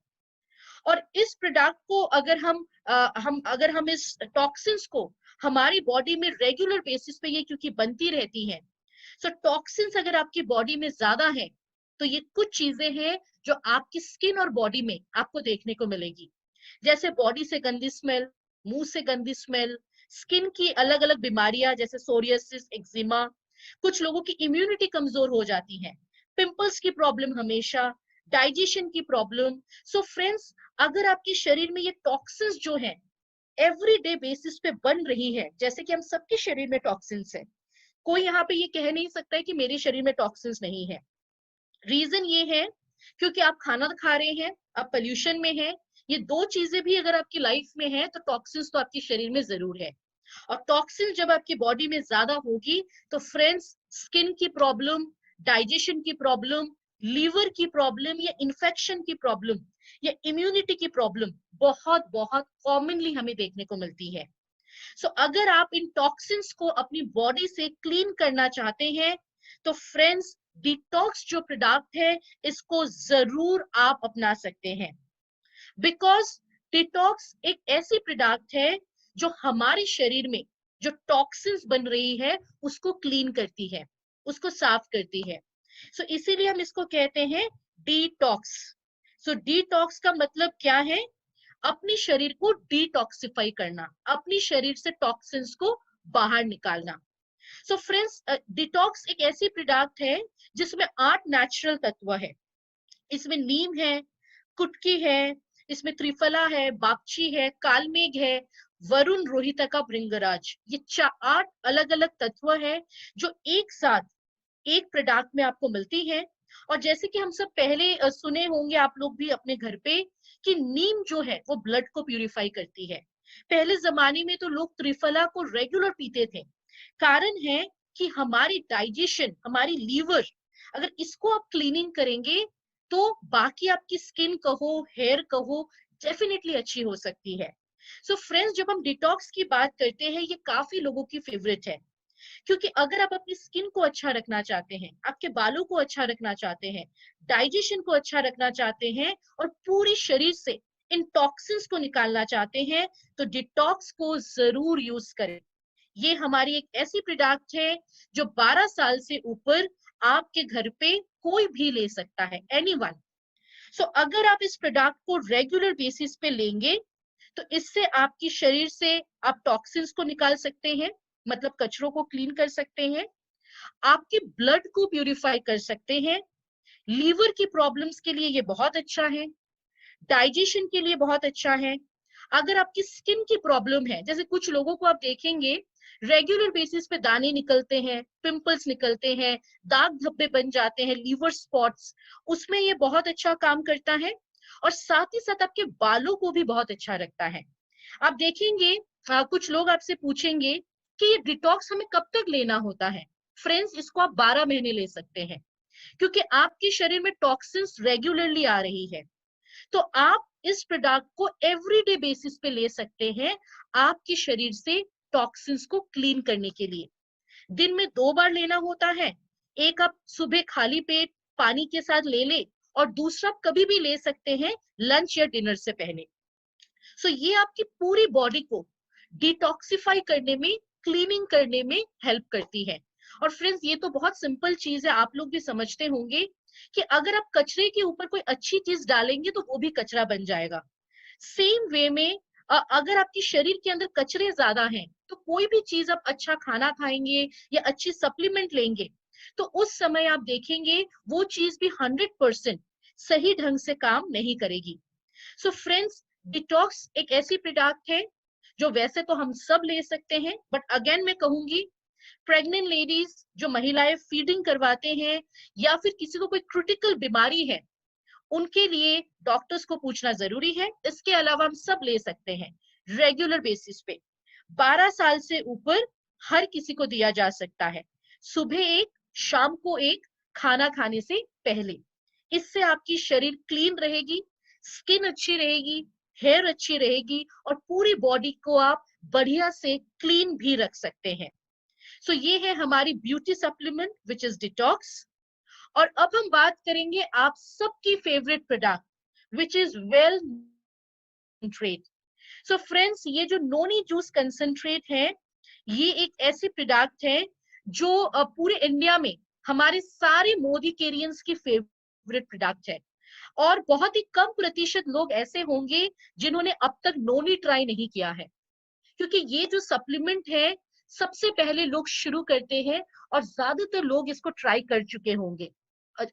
और इस प्रोडक्ट को अगर हम इस टॉक्सिन्स को हमारी बॉडी में रेगुलर बेसिस पे ये क्योंकि बनती रहती है, सो टॉक्सिन्स अगर आपकी बॉडी में ज्यादा है तो ये कुछ चीजें हैं जो आपकी स्किन और बॉडी में आपको देखने को मिलेगी, जैसे बॉडी से गंदी स्मेल, मुंह से गंदी स्मेल, स्किन की अलग अलग बीमारियां जैसे सोरियासिस, एक्जिमा, कुछ लोगों की इम्यूनिटी कमजोर हो जाती है, पिंपल्स की प्रॉब्लम हमेशा, डाइजेशन की प्रॉब्लम। सो फ्रेंड्स, अगर आपके शरीर में ये टॉक्सिन्स जो है एवरीडे बेसिस पे बन रही है, जैसे कि हम सबके शरीर में टॉक्सिन्स है, कोई यहाँ पे ये कह नहीं सकता है कि मेरे शरीर में टॉक्सिन्स नहीं है। रीजन ये है क्योंकि आप खाना खा रहे हैं, आप पोल्यूशन में हैं, ये दो चीजें भी अगर आपकी लाइफ में है तो टॉक्सिन्स तो आपके शरीर में जरूर है। और टॉक्सिन जब आपकी बॉडी में ज्यादा होगी तो फ्रेंड्स, स्किन की प्रॉब्लम, डाइजेशन की प्रॉब्लम, लीवर की प्रॉब्लम या इन्फेक्शन की प्रॉब्लम या इम्यूनिटी की प्रॉब्लम बहुत बहुत कॉमनली हमें देखने को मिलती है। सो अगर आप इन टॉक्सिन्स को अपनी बॉडी से क्लीन करना चाहते हैं तो फ्रेंड्स, डिटॉक्स जो प्रोडक्ट है इसको जरूर आप अपना सकते हैं, बिकॉज डिटॉक्स एक ऐसी प्रोडक्ट है जो हमारे शरीर में जो टॉक्सिन्स बन रही है उसको क्लीन करती है, उसको साफ करती है। सो इसीलिए हम इसको कहते हैं डिटॉक्स। सो डिटॉक्स का मतलब क्या है? अपने शरीर को डिटॉक्सिफाई करना, अपनी शरीर से टॉक्सिन्स को बाहर निकालना। सो फ्रेंड्स, डिटॉक्स एक ऐसी प्रोडक्ट है जिसमें 8 नेचुरल तत्व है। इसमें नीम है, कुटकी है, इसमें त्रिफला है, बागची है, कालमेघ है, वरुण, रोहितका, भृंगराज, ये 8 अलग अलग तत्व है जो एक साथ एक प्रोडक्ट में आपको मिलती है। और जैसे कि हम सब पहले सुने होंगे आप लोग भी अपने घर पे कि नीम जो है वो ब्लड को प्यूरिफाई करती है। पहले जमाने में तो लोग त्रिफला को रेगुलर पीते थे, कारण है कि हमारी डाइजेशन, हमारी लीवर, अगर इसको आप क्लीनिंग करेंगे तो बाकी आपकी स्किन कहो, हेयर कहो, डेफिनेटली अच्छी हो सकती है। सो फ्रेंड्स, जब हम डिटॉक्स की बात करते हैं ये काफी लोगों की फेवरेट है। क्योंकि अगर आप अपनी स्किन को अच्छा रखना चाहते हैं, आपके बालों को अच्छा रखना चाहते हैं, डाइजेशन को अच्छा रखना चाहते हैं और पूरी शरीर से इन टॉक्सिन्स को निकालना चाहते हैं, तो डिटॉक्स को जरूर यूज करें। ये हमारी एक ऐसी प्रोडक्ट है जो 12 साल से ऊपर आपके घर पे कोई भी ले सकता है, एनीवन। सो अगर आप इस प्रोडक्ट को रेगुलर बेसिस पे लेंगे, तो इससे आपकी शरीर से आप टॉक्सिन्स को निकाल सकते हैं, मतलब कचरों को क्लीन कर सकते हैं, आपके ब्लड को प्यूरिफाई कर सकते हैं, लीवर की प्रॉब्लम्स के लिए ये बहुत अच्छा है, डाइजेशन के लिए बहुत अच्छा है। अगर आपकी स्किन की प्रॉब्लम है, जैसे कुछ लोगों को आप देखेंगे रेगुलर बेसिस पे दाने निकलते हैं, पिंपल्स निकलते हैं, दाग धब्बे बन जाते हैं, लीवर स्पॉट्स, उसमें ये बहुत अच्छा काम करता है। और साथ ही साथ आपके बालों को भी बहुत अच्छा रखता है। आप देखेंगे कुछ लोग आपसे पूछेंगे कि ये डिटॉक्स हमें कब तक लेना होता है। फ्रेंड्स, इसको आप 12 महीने ले सकते हैं, क्योंकि आपके शरीर में टॉक्सिन्स रेगुलरली आ रही है। तो आप इस प्रोडक्ट को एवरीडे बेसिस पे ले सकते हैं, आपके शरीर से टॉक्सिन्स को क्लीन करने के लिए। दिन में 2 बार लेना होता है। एक आप सुबह खाली पेट पानी के साथ ले ले, और दूसरा कभी भी ले सकते हैं लंच या डिनर से पहले। सो ये आपकी पूरी बॉडी को डिटॉक्सिफाई करने में, क्लीनिंग करने में हेल्प करती है। और फ्रेंड्स, ये तो बहुत सिंपल चीज है, आप लोग भी समझते होंगे कि अगर आप कचरे के ऊपर कोई अच्छी चीज डालेंगे तो वो भी कचरा बन जाएगा। सेम वे में अगर आपकी शरीर के अंदर कचरे ज्यादा हैं, तो कोई भी चीज आप अच्छा खाना खाएंगे या अच्छी सप्लीमेंट लेंगे, तो उस समय आप देखेंगे वो चीज भी 100% सही ढंग से काम नहीं करेगी। सो फ्रेंड्स, डिटॉक्स एक ऐसी प्रोडक्ट है जो वैसे तो हम सब ले सकते हैं, बट अगेन मैं कहूंगी प्रेग्नेंट लेडीज, जो महिलाएं फीडिंग करवाते हैं, या फिर किसी को कोई क्रिटिकल बीमारी है, उनके लिए डॉक्टर्स को पूछना जरूरी है। इसके अलावा हम सब ले सकते हैं रेगुलर बेसिस पे। 12 साल से ऊपर हर किसी को दिया जा सकता है, सुबह एक, शाम को एक, खाना खाने से पहले। इससे आपकी शरीर क्लीन रहेगी, स्किन अच्छी रहेगी, हेयर अच्छी रहेगी, और पूरी बॉडी को आप बढ़िया से क्लीन भी रख सकते हैं। सो ये है हमारी beauty supplement which is detox. और अब हम बात करेंगे आप सबकी favourite product which is well concentrate. So friends, ये जो नोनी जूस कंसंट्रेट है, ये एक ऐसी प्रोडक्ट है जो पूरे इंडिया में हमारे सारे मोदी केरियंस की फेवरेट प्रोडक्ट है। और बहुत ही कम प्रतिशत लोग ऐसे होंगे जिन्होंने अब तक नोनी ट्राई नहीं किया है, क्योंकि ये जो सप्लीमेंट है सबसे पहले लोग शुरू करते हैं, और ज्यादातर लोग इसको ट्राई कर चुके होंगे।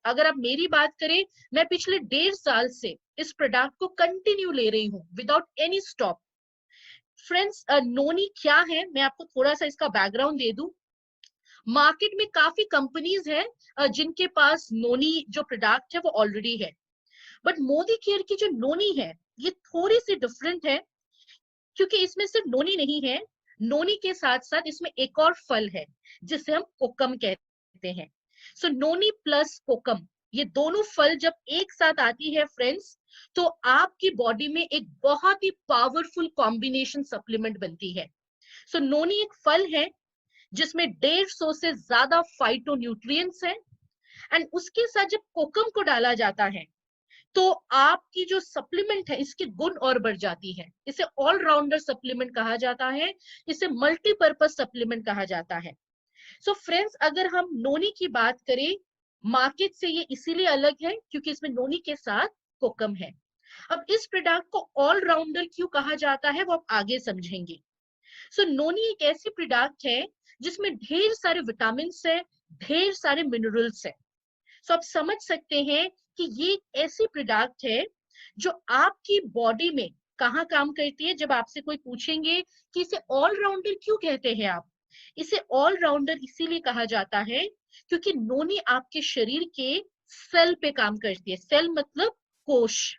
अगर आप मेरी बात करें, मैं पिछले 1.5 साल से इस प्रोडक्ट को कंटिन्यू ले रही हूँ विदाउट एनी स्टॉप। फ्रेंड्स, नोनी क्या है, मैं आपको थोड़ा सा इसका बैकग्राउंड दे दूं। मार्केट में काफी कंपनीज है जिनके पास नोनी जो प्रोडक्ट है वो ऑलरेडी है, बट मोदी केयर की जो नोनी है ये थोड़ी सी डिफरेंट है, क्योंकि इसमें सिर्फ नोनी नहीं है, नोनी के साथ साथ इसमें एक और फल है जिसे हम कोकम कहते हैं। सो नोनी प्लस कोकम, ये दोनों फल जब एक साथ आती है फ्रेंड्स, तो आपकी बॉडी में एक बहुत ही पावरफुल कॉम्बिनेशन सप्लीमेंट बनती है। सो नोनी एक फल है जिसमें 150 से ज्यादा फाइटो न्यूट्रिएंट्स हैं, एंड उसके साथ जब कोकम को डाला जाता है तो आपकी जो सप्लीमेंट है इसके गुण और बढ़ जाती है। इसे ऑलराउंडर सप्लीमेंट कहा जाता है, इसे मल्टीपर्पज सप्लीमेंट कहा जाता है। सो फ्रेंड्स, अगर हम नोनी की बात करें, मार्केट से ये इसीलिए अलग है क्योंकि इसमें नोनी के साथ कोकम है। अब इस प्रोडक्ट को ऑलराउंडर क्यों कहा जाता है वो आप आगे समझेंगे। सो नोनी एक ऐसी प्रोडक्ट है जिसमें ढेर सारे विटामिन है, ढेर सारे मिनरल्स है। सो आप समझ सकते हैं कि ये ऐसी प्रोडक्ट है जो आपकी बॉडी में कहाँ काम करती है। जब आपसे कोई पूछेंगे कि इसे ऑलराउंडर क्यों कहते हैं आप, इसे ऑलराउंडर इसीलिए कहा जाता है क्योंकि नोनी आपके शरीर के सेल पे काम करती है। सेल मतलब कोश।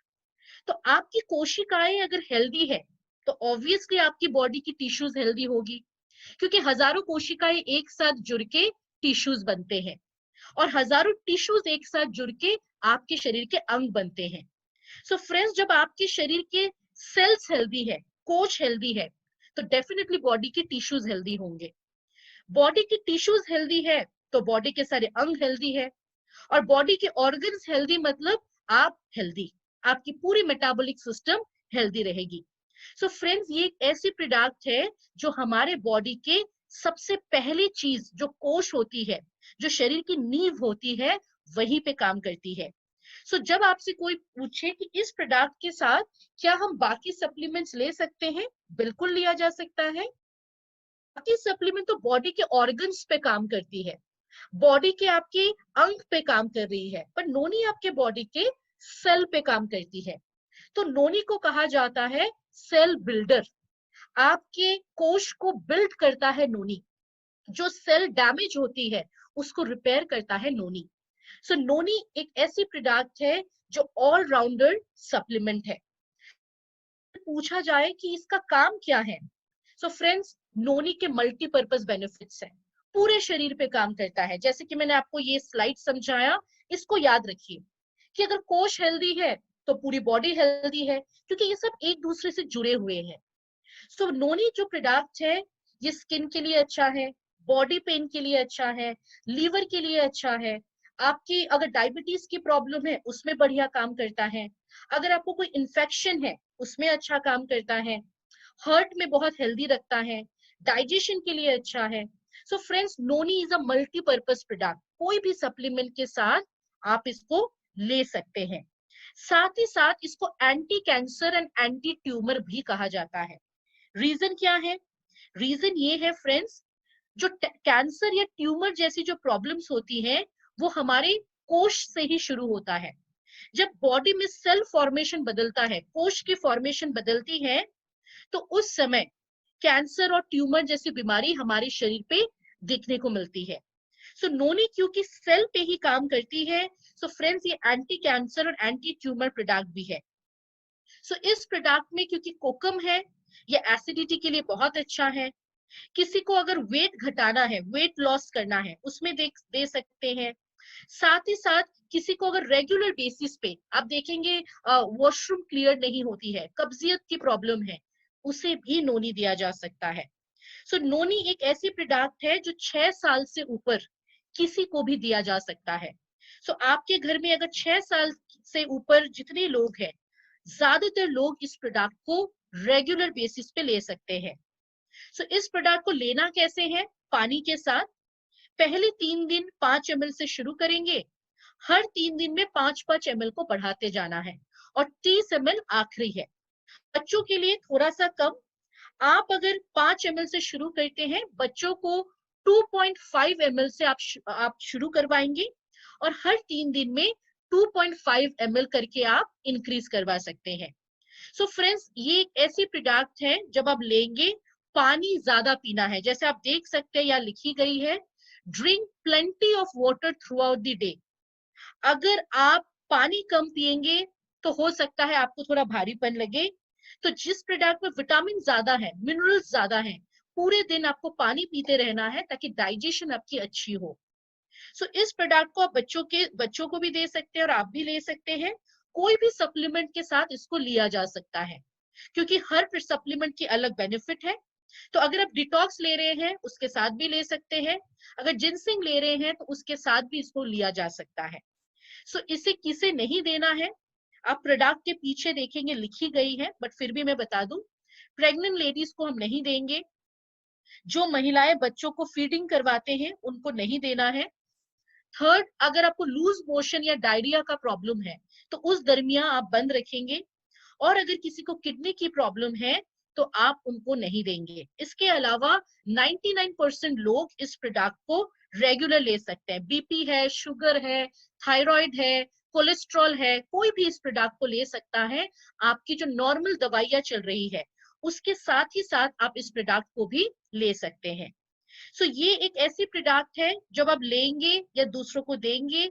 तो आपकी कोशिकाएं अगर हेल्दी है तो ऑब्वियसली आपकी बॉडी की टिश्यूज हेल्दी होगी, क्योंकि हजारों कोशिकाएं एक साथ जुड़ के टिश्यूज बनते हैं, और हजारों टिश्यूज एक साथ जुड़ के आपके शरीर के अंग बनते हैं। सो फ्रेंड्स, जब आपके शरीर के सेल्स हेल्दी है, कोश हेल्दी है, तो डेफिनेटली बॉडी के टिश्यूज हेल्दी होंगे। बॉडी की टिश्यूज हेल्दी है तो बॉडी के सारे अंग हेल्दी है, और बॉडी के ऑर्गन्स हेल्दी मतलब आप हेल्दी, आपकी पूरी मेटाबॉलिक सिस्टम हेल्दी रहेगी। सो फ्रेंड्स, ये एक ऐसी प्रोडक्ट है जो हमारे बॉडी के सबसे पहली चीज जो कोश होती है, जो शरीर की नींव होती है, वहीं पे काम करती है। सो जब आपसे कोई पूछे कि इस प्रोडक्ट के साथ क्या हम बाकी सप्लीमेंट्स ले सकते हैं, बिल्कुल लिया जा सकता है। बाकी सप्लीमेंट तो बॉडी के ऑर्गन्स पे काम करती है, बॉडी के आपके अंग पे काम कर रही है, पर नोनी आपके बॉडी के सेल पे काम करती है। तो नोनी को कहा जाता है सेल बिल्डर। आपके कोश को बिल्ड करता है नोनी, जो सेल डैमेज होती है उसको रिपेयर करता है नोनी। सो नोनी एक ऐसी प्रोडक्ट है जो ऑलराउंडर सप्लीमेंट है। पूछा जाए कि इसका काम क्या है, सो फ्रेंड्स, नोनी के मल्टीपर्पज बेनिफिट्स हैं, पूरे शरीर पे काम करता है। जैसे कि मैंने आपको ये स्लाइड समझाया, इसको याद रखिए कि अगर कोश हेल्दी है तो पूरी बॉडी हेल्दी है, क्योंकि ये सब एक दूसरे से जुड़े हुए हैं। सो नोनी जो प्रोडक्ट है, ये स्किन के लिए अच्छा है, बॉडी पेन के लिए अच्छा है, लीवर के लिए अच्छा है, आपकी अगर डायबिटीज की प्रॉब्लम है उसमें बढ़िया काम करता है, अगर आपको कोई इन्फेक्शन है उसमें अच्छा काम करता है, हार्ट में बहुत हेल्दी रखता है, डाइजेशन के लिए अच्छा है। So friends, noni is a multipurpose product, कोई भी सप्लीमेंट के साथ आप इसको ले सकते हैं। साथ ही साथ इसको anti cancer and anti tumour भी कहा जाता है। रीजन क्या है? रीजन ये है फ्रेंड्स, जो कैंसर या ट्यूमर जैसी जो प्रॉब्लम्स होती हैं वो हमारे कोश से ही शुरू होता है। जब बॉडी में सेल फॉर्मेशन बदलता है, कोश की फॉर्मेशन बदलती है, तो उस समय कैंसर और ट्यूमर जैसी बीमारी हमारे शरीर पे देखने को मिलती है। सो नोनी क्योंकि सेल पे ही काम करती है, सो फ्रेंड्स, ये एंटी कैंसर और एंटी ट्यूमर प्रोडक्ट भी है। सो इस प्रोडक्ट में क्योंकि कोकम है, ये एसिडिटी के लिए बहुत अच्छा है। किसी को अगर वेट घटाना है, वेट लॉस करना है, उसमें दे सकते हैं। साथ ही साथ किसी को अगर रेगुलर बेसिस पे आप देखेंगे वॉशरूम क्लियर नहीं होती है, कब्जियत की प्रॉब्लम है, उसे भी नोनी दिया जा सकता है। सो नोनी एक ऐसी प्रोडक्ट है जो 6 साल से ऊपर किसी को भी दिया जा सकता है। सो आपके घर में अगर 6 साल से ऊपर जितने लोग हैं, ज्यादातर लोग इस प्रोडक्ट को रेगुलर बेसिस पे ले सकते हैं। सो इस प्रोडक्ट को लेना कैसे है? पानी के साथ। पहले 3 दिन 5 ml से शुरू करेंगे, हर 3 दिन में 5-5 ml को बढ़ाते जाना है, और 30 ml आखिरी है। बच्चों के लिए थोड़ा सा कम, आप अगर 5 ml से शुरू करते हैं, बच्चों को 2.5 ml से आप शुरू करवाएंगे, और हर 3 दिन में 2.5 ml करके आप इंक्रीज करवा सकते हैं। सो फ्रेंड्स, ये एक ऐसी प्रोडक्ट है जब आप लेंगे, पानी ज्यादा पीना है। जैसे आप देख सकते हैं, यहाँ लिखी गई है, drink plenty of water through out the day. अगर आप पानी कम पिएंगे तो हो सकता है आपको थोड़ा भारीपन लगे। तो जिस प्रोडक्ट में विटामिन ज्यादा है, मिनरल्स ज्यादा है, पूरे दिन आपको पानी पीते रहना है ताकि डाइजेशन आपकी अच्छी हो। सो इस प्रोडक्ट को आप बच्चों को भी दे सकते हैं और आप भी ले सकते हैं। कोई भी सप्लीमेंट के साथ इसको लिया जा सकता है, क्योंकि हर सप्लीमेंट की अलग बेनिफिट है। तो अगर आप डिटॉक्स ले रहे हैं उसके साथ भी ले सकते हैं, अगर जिंसिंग ले रहे हैं तो उसके साथ भी इसको लिया जा सकता है। सो इसे किसे नहीं देना है, आप प्रोडक्ट के पीछे देखेंगे लिखी गई है, बट फिर भी मैं बता दूं, प्रेग्नेंट लेडीज को हम नहीं देंगे, जो महिलाएं बच्चों को फीडिंग करवाते हैं उनको नहीं देना है। थर्ड, अगर आपको लूज मोशन या डायरिया का प्रॉब्लम है तो उस दरमियान आप बंद रखेंगे, और अगर किसी को किडनी की प्रॉब्लम है तो आप उनको नहीं देंगे। इसके अलावा 99% लोग इस प्रोडक्ट को रेगुलर ले सकते हैं। बीपी है, शुगर है, थायराइड है, कोलेस्ट्रॉल है, कोई भी इस प्रोडक्ट को ले सकता है। आपकी जो नॉर्मल दवाइयां चल रही है उसके साथ ही साथ आप इस प्रोडक्ट को भी ले सकते हैं। सो ये एक ऐसी प्रोडक्ट है जब आप लेंगे या दूसरों को देंगे,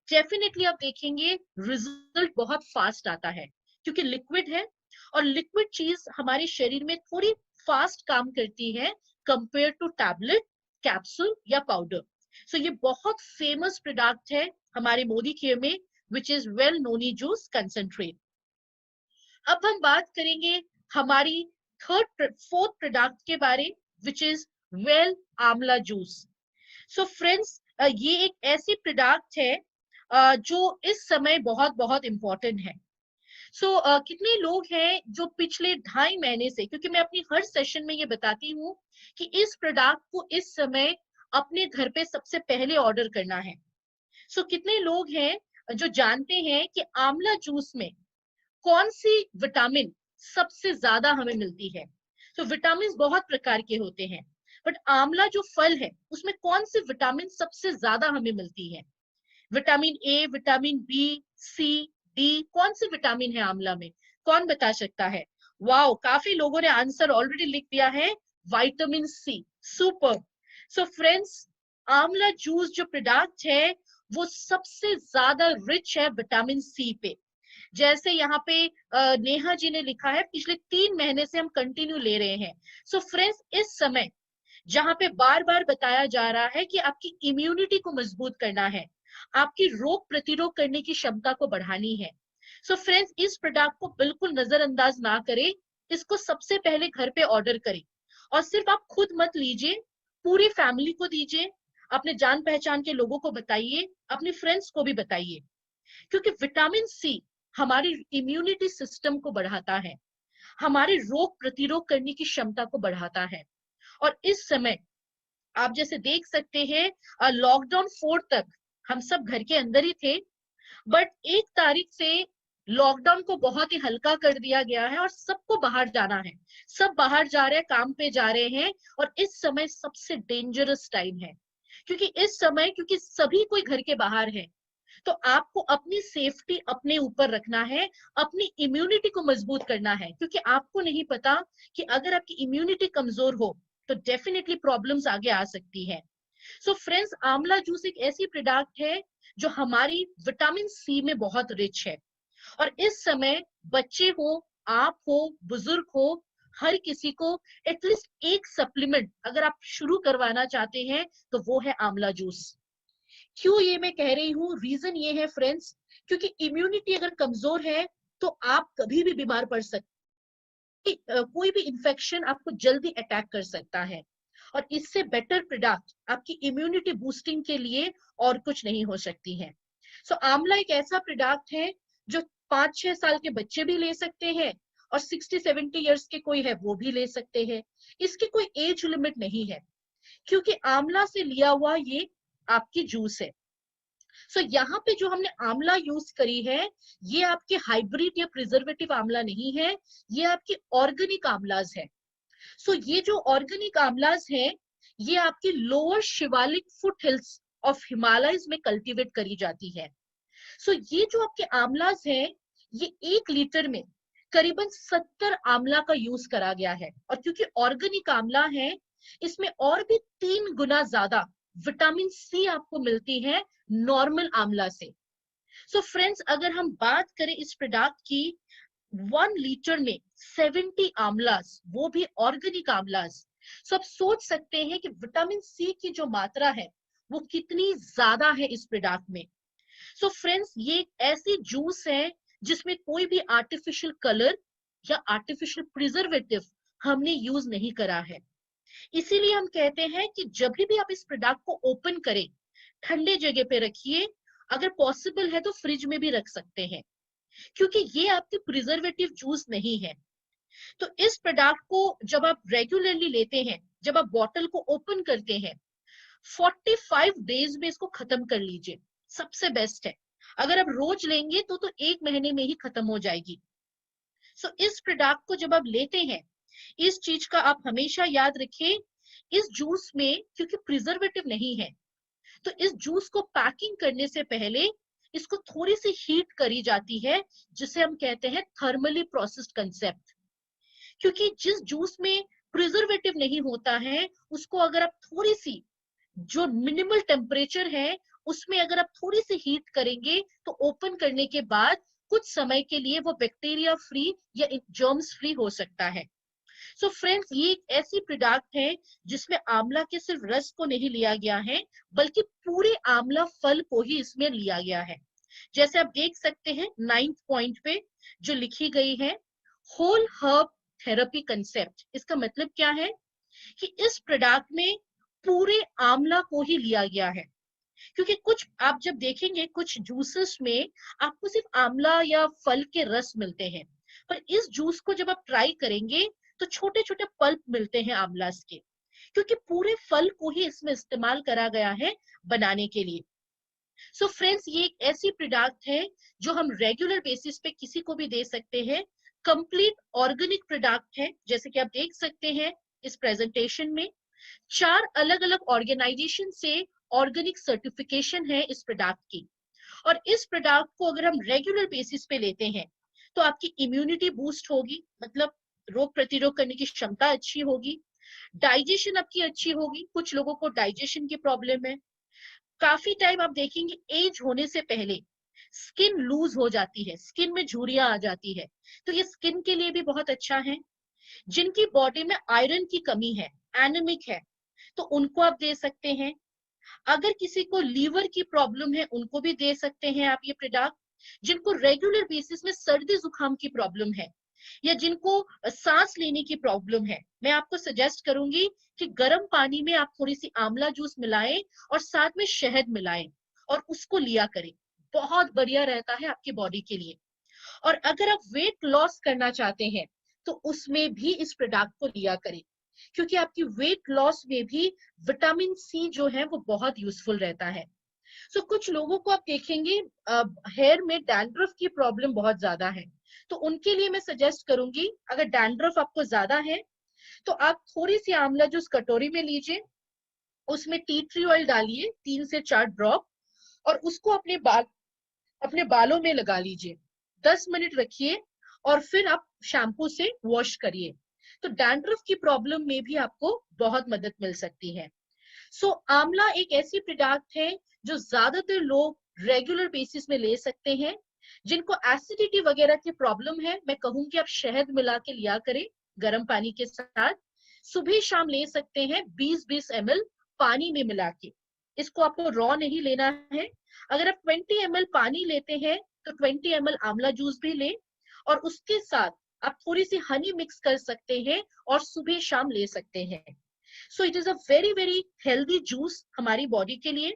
डेफिनेटली आप देखेंगे रिजल्ट बहुत फास्ट आता है, क्योंकि लिक्विड है, और लिक्विड चीज हमारे शरीर में थोड़ी फास्ट काम करती है कंपेयर टू टैबलेट, कैप्सूल या पाउडर। सो ये बहुत फेमस प्रोडक्ट है हमारे मोदी केयर में, which is well noni juice concentrate. अब हम बात करेंगे हमारी फोर्थ प्रोडक्ट के बारे, विच इज वेल आंवला जूस। सो फ्रेंड्स, ये एक ऐसी प्रोडक्ट है जो इस समय बहुत बहुत इंपॉर्टेंट है। सो कितने लोग हैं जो पिछले 2.5 महीने से, क्योंकि मैं अपनी हर सेशन में ये बताती हूँ कि इस प्रोडक्ट को इस समय अपने घर पे सबसे पहले ऑर्डर करना है। सो कितने लोग हैं जो जानते हैं कि आंवला जूस में कौन सी विटामिन सबसे ज्यादा हमें मिलती है। तो विटामिन बहुत प्रकार के होते हैं, बट आंवला जो फल है उसमें कौन सी विटामिन सबसे ज्यादा हमें मिलती है? Vitamin A, vitamin B, C, D, कौन सी विटामिन है आंवला में? कौन बता सकता है? वाओ, काफी लोगों ने आंसर ऑलरेडी लिख दिया है, vitamin C. Super. So friends, amla juice जो प्रोडक्ट है वो सबसे ज्यादा रिच है विटामिन सी पे। जैसे यहाँ पे नेहा जी ने लिखा है, पिछले 3 महीने से हम कंटिन्यू ले रहे हैं। सो फ्रेंड्स, इस समय जहां पे बार बार बताया जा रहा है कि आपकी इम्यूनिटी को मजबूत करना है, आपकी रोग प्रतिरोध करने की क्षमता को बढ़ानी है, सो फ्रेंड्स इस प्रोडक्ट को बिल्कुल नजरअंदाज ना करें। इसको सबसे पहले घर पे ऑर्डर करें, और सिर्फ आप खुद मत लीजिए, पूरी फैमिली को दीजिए, अपने जान पहचान के लोगों को बताइए, अपने फ्रेंड्स को भी बताइए, क्योंकि विटामिन सी हमारी इम्यूनिटी सिस्टम को बढ़ाता है, हमारे रोग प्रतिरोध करने की क्षमता को बढ़ाता है। और इस समय आप जैसे देख सकते हैं, लॉकडाउन 4 तक हम सब घर के अंदर ही थे, बट 1 तारीख से लॉकडाउन को बहुत ही हल्का कर दिया गया है और सबको बाहर जाना है। सब बाहर जा रहे हैं, काम पे जा रहे हैं, और इस समय सबसे डेंजरस टाइम है, क्योंकि इस समय क्योंकि सभी कोई घर के बाहर है, तो आपको अपनी सेफ्टी अपने ऊपर रखना है, अपनी इम्यूनिटी को मजबूत करना है, क्योंकि आपको नहीं पता कि अगर आपकी इम्यूनिटी कमजोर हो तो डेफिनेटली प्रॉब्लम्स आगे आ सकती है। सो फ्रेंड्स, आंवला जूस एक ऐसी प्रोडक्ट है जो हमारी विटामिन सी में बहुत रिच है, और इस समय बच्चे हो, आप हो, बुजुर्ग हो, हर किसी को एटलीस्ट एक सप्लीमेंट अगर आप शुरू करवाना चाहते हैं तो वो है आंवला जूस। क्यों ये मैं कह रही हूँ? रीजन ये है फ्रेंड्स, क्योंकि इम्यूनिटी अगर कमजोर है तो आप कभी भी बीमार पड़ सकते, कोई भी इंफेक्शन आपको जल्दी अटैक कर सकता है, और इससे बेटर प्रोडक्ट आपकी इम्यूनिटी बूस्टिंग के लिए और कुछ नहीं हो सकती है। सो आंवला एक ऐसा प्रोडक्ट है जो 5-6 साल के बच्चे भी ले सकते हैं, और 60-70 इयर्स के कोई है वो भी ले सकते हैं। इसकी कोई एज लिमिट नहीं है, क्योंकि आंवला से लिया हुआ ये आपकी जूस है। सो यहाँ पे जो हमने आंवला यूज करी है, ये आपके हाइब्रिड या प्रिजर्वेटिव आंवला नहीं है, ये आपकी ऑर्गेनिक आंवलाज है। सो ये जो ऑर्गेनिक आंवलाज है, ये आपकी lower Shivalik foot hills of Himalayas में कल्टीवेट करी जाती है। सो ये जो आपके आंवलाज है, ये 1 लीटर में करीबन 70 आंवला का यूज करा गया है, और क्योंकि ऑर्गेनिक आंवला है, इसमें और भी 3 गुना ज्यादा विटामिन सी आपको मिलती है नॉर्मल आंवला से। सो फ्रेंड्स, अगर हम बात करें इस प्रोडक्ट की, 1 लीटर में 70 आंवलास, वो भी ऑर्गेनिक आंवलास। सो आप सोच सकते हैं कि विटामिन सी की जो मात्रा है वो कितनी ज्यादा है इस प्रोडक्ट में। सो फ्रेंड्स, ये एक ऐसी जूस है जिसमें कोई भी आर्टिफिशियल कलर या आर्टिफिशियल प्रिजर्वेटिव हमने यूज नहीं करा है। इसीलिए हम कहते हैं कि जब भी आप इस प्रोडक्ट को ओपन करें, ठंडे जगह पे रखिए, अगर पॉसिबल है तो फ्रिज में भी रख सकते हैं, क्योंकि ये आपकी प्रिजर्वेटिव जूस नहीं है। तो इस प्रोडक्ट को जब आप रेगुलरली लेते हैं, जब आप बॉटल को ओपन करते हैं, 45 डेज में इसको खत्म कर लीजिए, सबसे बेस्ट है। अगर आप रोज लेंगे तो 1 महीने में ही खत्म हो जाएगी। सो इस प्रोडक्ट को जब आप लेते हैं, इस चीज का आप हमेशा याद रखें, इस जूस में क्योंकि प्रिजर्वेटिव नहीं है, तो इस जूस को पैकिंग करने से पहले इसको थोड़ी सी हीट करी जाती है, जिसे हम कहते हैं थर्मली प्रोसेस्ड कंसेप्ट। क्योंकि जिस जूस में प्रिजर्वेटिव नहीं होता है, उसको अगर आप थोड़ी सी, जो मिनिमल टेम्परेचर है उसमें अगर आप थोड़ी सी हीट करेंगे, तो ओपन करने के बाद कुछ समय के लिए वो बैक्टीरिया फ्री या जर्म्स फ्री हो सकता है। सो फ्रेंड्स, ये एक ऐसी प्रोडक्ट है जिसमें आंवला के सिर्फ रस को नहीं लिया गया है, बल्कि पूरे आंवला फल को ही इसमें लिया गया है। जैसे आप देख सकते हैं 9th पॉइंट पे जो लिखी गई है, होल हर्ब थेरेपी कंसेप्ट। इसका मतलब क्या है? कि इस प्रोडक्ट में पूरे आंवला को ही लिया गया है। क्योंकि कुछ आप जब देखेंगे कुछ जूसेस में आपको सिर्फ आंवला या फल के रस मिलते हैं, पर इस जूस को जब आप ट्राई करेंगे तो छोटे छोटे पल्प मिलते हैं आंवलास के, क्योंकि पूरे फल को ही इसमें इस्तेमाल करा गया है बनाने के लिए। सो फ्रेंड्स, ये एक ऐसी प्रोडक्ट है जो हम रेगुलर बेसिस पे किसी को भी दे सकते हैं। कंप्लीट ऑर्गेनिक प्रोडक्ट है, जैसे कि आप देख सकते हैं इस प्रेजेंटेशन में 4 अलग अलग ऑर्गेनाइजेशन से ऑर्गेनिक सर्टिफिकेशन है इस प्रोडक्ट की। और इस प्रोडक्ट को अगर हम रेगुलर बेसिस पे लेते हैं तो आपकी इम्यूनिटी बूस्ट होगी, मतलब रोग प्रतिरोध करने की क्षमता अच्छी होगी, डाइजेशन आपकी अच्छी होगी। कुछ लोगों को डाइजेशन की प्रॉब्लम है। काफी टाइम आप देखेंगे एज होने से पहले स्किन लूज हो जाती है, स्किन में झुर्रियां आ जाती है, तो ये स्किन के लिए भी बहुत अच्छा है। जिनकी बॉडी में आयरन की कमी है, एनीमिक है, तो उनको आप दे सकते हैं। अगर किसी को लीवर की प्रॉब्लम है उनको भी दे सकते हैं आप ये प्रोडक्ट। जिनको रेगुलर बेसिस में सर्दी जुकाम की प्रॉब्लम है या जिनको सांस लेने की प्रॉब्लम है, मैं आपको सजेस्ट करूंगी कि गर्म पानी में आप थोड़ी सी आंवला जूस मिलाएं और साथ में शहद मिलाएं और उसको लिया करें। बहुत बढ़िया रहता है आपकी बॉडी के लिए। और अगर आप वेट लॉस करना चाहते हैं तो उसमें भी इस प्रोडक्ट को लिया करें, क्योंकि आपकी वेट लॉस में भी विटामिन सी जो है वो बहुत यूजफुल रहता है। सो कुछ लोगों को आप देखेंगे हेयर में डैंड्रफ की प्रॉब्लम बहुत ज्यादा है, तो उनके लिए मैं सजेस्ट करूंगी, अगर डैंड्रफ आपको ज्यादा है तो आप थोड़ी सी आंवला जूस कटोरी में लीजिए, उसमें टी ट्री ऑयल डालिए 3 से 4 ड्रॉप और उसको अपने बालों में लगा लीजिए, 10 मिनट रखिए और फिर आप शैम्पू से वॉश करिए। तो डैंड्रफ की प्रॉब्लम में भी आपको बहुत मदद मिल सकती है। सो आंवला एक ऐसी प्रोडक्ट है जो ज्यादातर लोग रेगुलर बेसिस में ले सकते हैं। जिनको एसिडिटी वगैरह की प्रॉब्लम है, मैं कहूंगी आप शहद मिला के लिया करें गर्म पानी के साथ। सुबह शाम ले सकते हैं 20-20 ml पानी में मिला के। इसको आपको रॉ नहीं लेना है। अगर आप 20 ml पानी लेते हैं तो 20 ml आंवला जूस भी ले और उसके साथ आप थोड़ी सी हनी मिक्स कर सकते हैं और सुबह शाम ले सकते हैं। So it is a very very healthy juice हमारी बॉडी के लिए।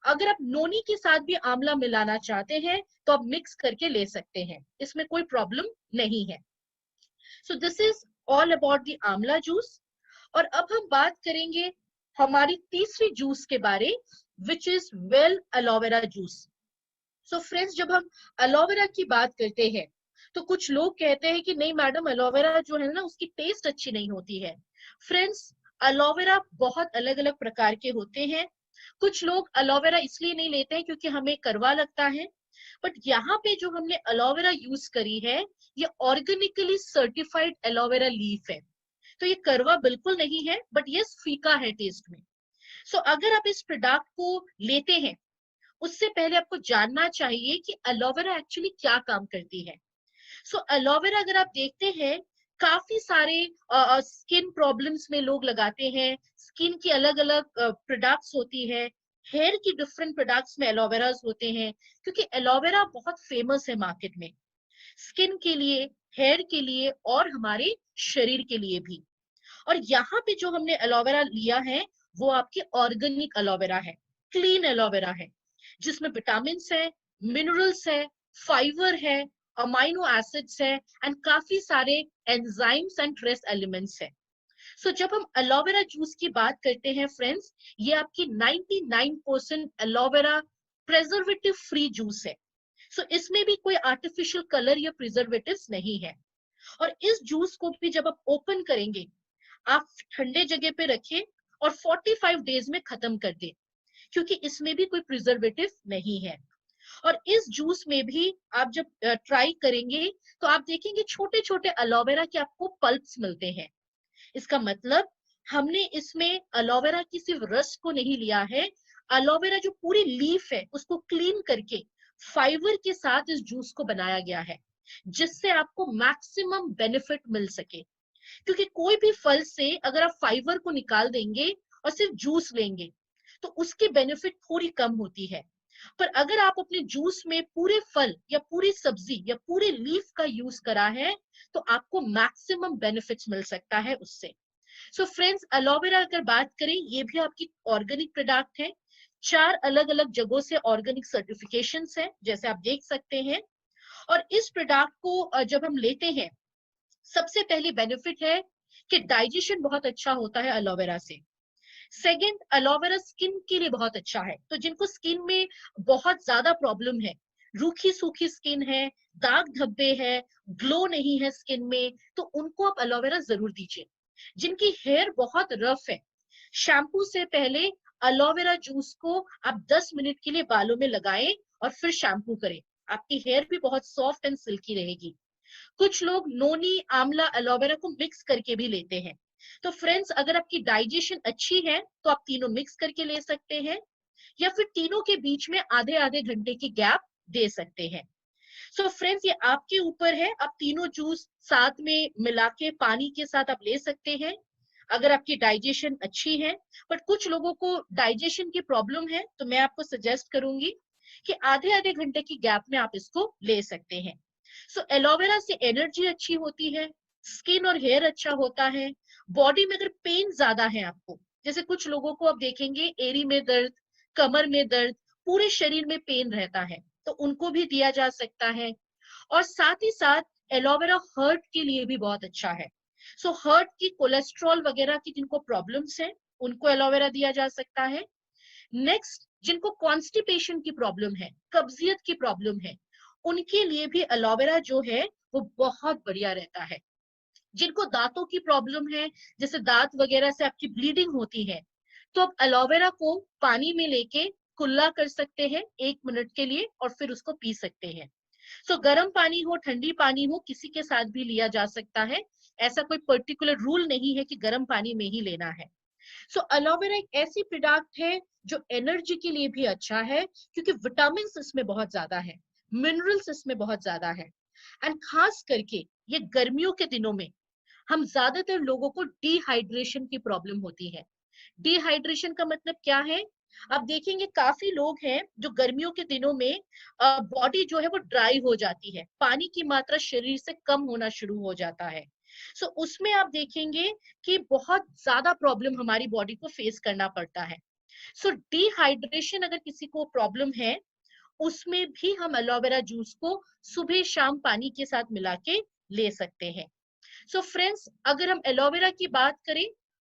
अगर आप नोनी के साथ भी आंवला मिलाना चाहते हैं तो आप मिक्स करके ले सकते हैं, इसमें कोई प्रॉब्लम नहीं है। So this is all about the आंवला जूस। और अब हम बात करेंगे हमारी तीसरी जूस के बारे, which is well aloe vera juice. So friends, जब हम एलोवेरा की बात करते हैं तो कुछ लोग कहते हैं कि नहीं मैडम, एलोवेरा जो है ना उसकी टेस्ट अच्छी नहीं होती है। फ्रेंड्स, एलोवेरा बहुत अलग अलग प्रकार के होते हैं। कुछ लोग एलोवेरा इसलिए नहीं लेते हैं क्योंकि हमें कड़वा लगता है, बट यहाँ पे जो हमने एलोवेरा यूज करी है ये ऑर्गेनिकली सर्टिफाइड एलोवेरा लीफ है, तो ये कड़वा बिल्कुल नहीं है, बट ये फीका है टेस्ट में। सो अगर आप इस प्रोडक्ट को लेते हैं उससे पहले आपको जानना चाहिए कि एलोवेरा एक्चुअली क्या काम करती है। सो एलोवेरा अगर आप देखते हैं काफी सारे स्किन प्रॉब्लम्स में लोग लगाते हैं। स्किन की अलग अलग प्रोडक्ट्स होती है, हेयर की डिफरेंट प्रोडक्ट्स में एलोवेराज होते हैं, क्योंकि एलोवेरा बहुत फेमस है मार्केट में, स्किन के लिए, हेयर के लिए और हमारे शरीर के लिए भी। और यहाँ पे जो हमने एलोवेरा लिया है वो आपकी ऑर्गेनिक एलोवेरा है, क्लीन एलोवेरा है, जिसमें विटामिन है, मिनरल्स है, फाइबर है, अमाइनो एसिड्स है एंड काफी सारे एंजाइम्स एंड ट्रेस एलिमेंट्स है। सो जब हम एलोवेरा जूस की बात करते हैं फ्रेंड्स, ये आपकी 99% एलोवेरा प्रेजर्वेटिव फ्री जूस है। सो इसमें भी कोई आर्टिफिशियल कलर या प्रिजर्वेटिव्स नहीं है। और इस जूस को भी जब आप ओपन करेंगे, आप ठंडे जगह पे रखें और 45 डेज में खत्म कर दें, क्योंकि इसमें भी कोई प्रिजर्वेटिव नहीं है। और इस जूस में भी आप जब ट्राई करेंगे तो आप देखेंगे छोटे छोटे एलोवेरा के आपको पल्प्स मिलते हैं। इसका मतलब हमने इसमें एलोवेरा की सिर्फ रस को नहीं लिया है, एलोवेरा जो पूरी लीफ है उसको क्लीन करके फाइबर के साथ इस जूस को बनाया गया है, जिससे आपको मैक्सिमम बेनिफिट मिल सके। क्योंकि कोई भी फल से अगर आप फाइबर को निकाल देंगे और सिर्फ जूस लेंगे तो उसकी बेनिफिट थोड़ी कम होती है। पर अगर आप अपने जूस में पूरे फल या पूरी सब्जी या पूरे लीफ का यूज करा है तो आपको मैक्सिमम बेनिफिट्स मिल सकता है उससे। सो फ्रेंड्स, एलोवेरा अगर बात करें, ये भी आपकी ऑर्गेनिक प्रोडक्ट है। 4 अलग अलग जगहों से ऑर्गेनिक सर्टिफिकेशंस है, जैसे आप देख सकते हैं। और इस प्रोडक्ट को जब हम लेते हैं, सबसे पहली बेनिफिट है कि डाइजेशन बहुत अच्छा होता है एलोवेरा से। सेकंड, एलोवेरा स्किन के लिए बहुत अच्छा है। तो जिनको स्किन में बहुत ज्यादा प्रॉब्लम है, रूखी सूखी स्किन है, दाग धब्बे है, ग्लो नहीं है स्किन में, तो उनको आप एलोवेरा जरूर दीजिए। जिनकी हेयर बहुत रफ है, शैम्पू से पहले एलोवेरा जूस को आप 10 मिनट के लिए बालों में लगाएं और फिर शैम्पू करें। आपकी हेयर भी बहुत सॉफ्ट एंड सिल्की रहेगी। कुछ लोग नोनी, आंवला, एलोवेरा को मिक्स करके भी लेते हैं। तो फ्रेंड्स, अगर आपकी डाइजेशन अच्छी है तो आप तीनों मिक्स करके ले सकते हैं, या फिर तीनों के बीच में आधे आधे घंटे की गैप दे सकते हैं। सो फ्रेंड्स, ये आपके ऊपर है, आप तीनों जूस साथ में मिला के पानी के साथ आप ले सकते हैं अगर आपकी डाइजेशन अच्छी है। बट कुछ लोगों को डाइजेशन की प्रॉब्लम है, तो मैं आपको सजेस्ट करूंगी कि आधे आधे घंटे की गैप में आप इसको ले सकते हैं। सो एलोवेरा से एनर्जी अच्छी होती है, स्किन और हेयर अच्छा होता है। बॉडी में अगर पेन ज्यादा है आपको, जैसे कुछ लोगों को आप देखेंगे एड़ी में दर्द, कमर में दर्द, पूरे शरीर में पेन रहता है, तो उनको भी दिया जा सकता है। और साथ ही साथ एलोवेरा हार्ट के लिए भी बहुत अच्छा है। सो हार्ट की कोलेस्ट्रॉल वगैरह की जिनको प्रॉब्लम्स है, उनको एलोवेरा दिया जा सकता है। नेक्स्ट, जिनको कॉन्स्टिपेशन की प्रॉब्लम है, कब्जियत की प्रॉब्लम है, उनके लिए भी एलोवेरा जो है वो बहुत बढ़िया रहता है। जिनको दांतों की प्रॉब्लम है, जैसे दांत वगैरह से आपकी ब्लीडिंग होती है, तो आप एलोवेरा को पानी में लेके कुल्ला कर सकते हैं 1 मिनट के लिए और फिर उसको पी सकते हैं। सो गर्म पानी हो, ठंडी पानी हो, किसी के साथ भी लिया जा सकता है। ऐसा कोई पर्टिकुलर रूल नहीं है कि गर्म पानी में ही लेना है। सो एलोवेरा एक ऐसी प्रोडक्ट है जो एनर्जी के लिए भी अच्छा है, क्योंकि विटामिन इसमें बहुत ज्यादा है, मिनरल्स इसमें बहुत ज्यादा है। एंड खास करके ये गर्मियों के दिनों में हम ज्यादातर लोगों को डिहाइड्रेशन की प्रॉब्लम होती है। डिहाइड्रेशन का मतलब क्या है? आप देखेंगे काफी लोग हैं जो गर्मियों के दिनों में बॉडी जो है वो ड्राई हो जाती है, पानी की मात्रा शरीर से कम होना शुरू हो जाता है। सो उसमें आप देखेंगे कि बहुत ज्यादा प्रॉब्लम हमारी बॉडी को फेस करना पड़ता है। सो डिहाइड्रेशन अगर किसी को प्रॉब्लम है, उसमें भी हम एलोवेरा जूस को सुबह शाम पानी के साथ मिला के ले सकते हैं। सो फ्रेंड्स, अगर हम एलोवेरा की बात करें,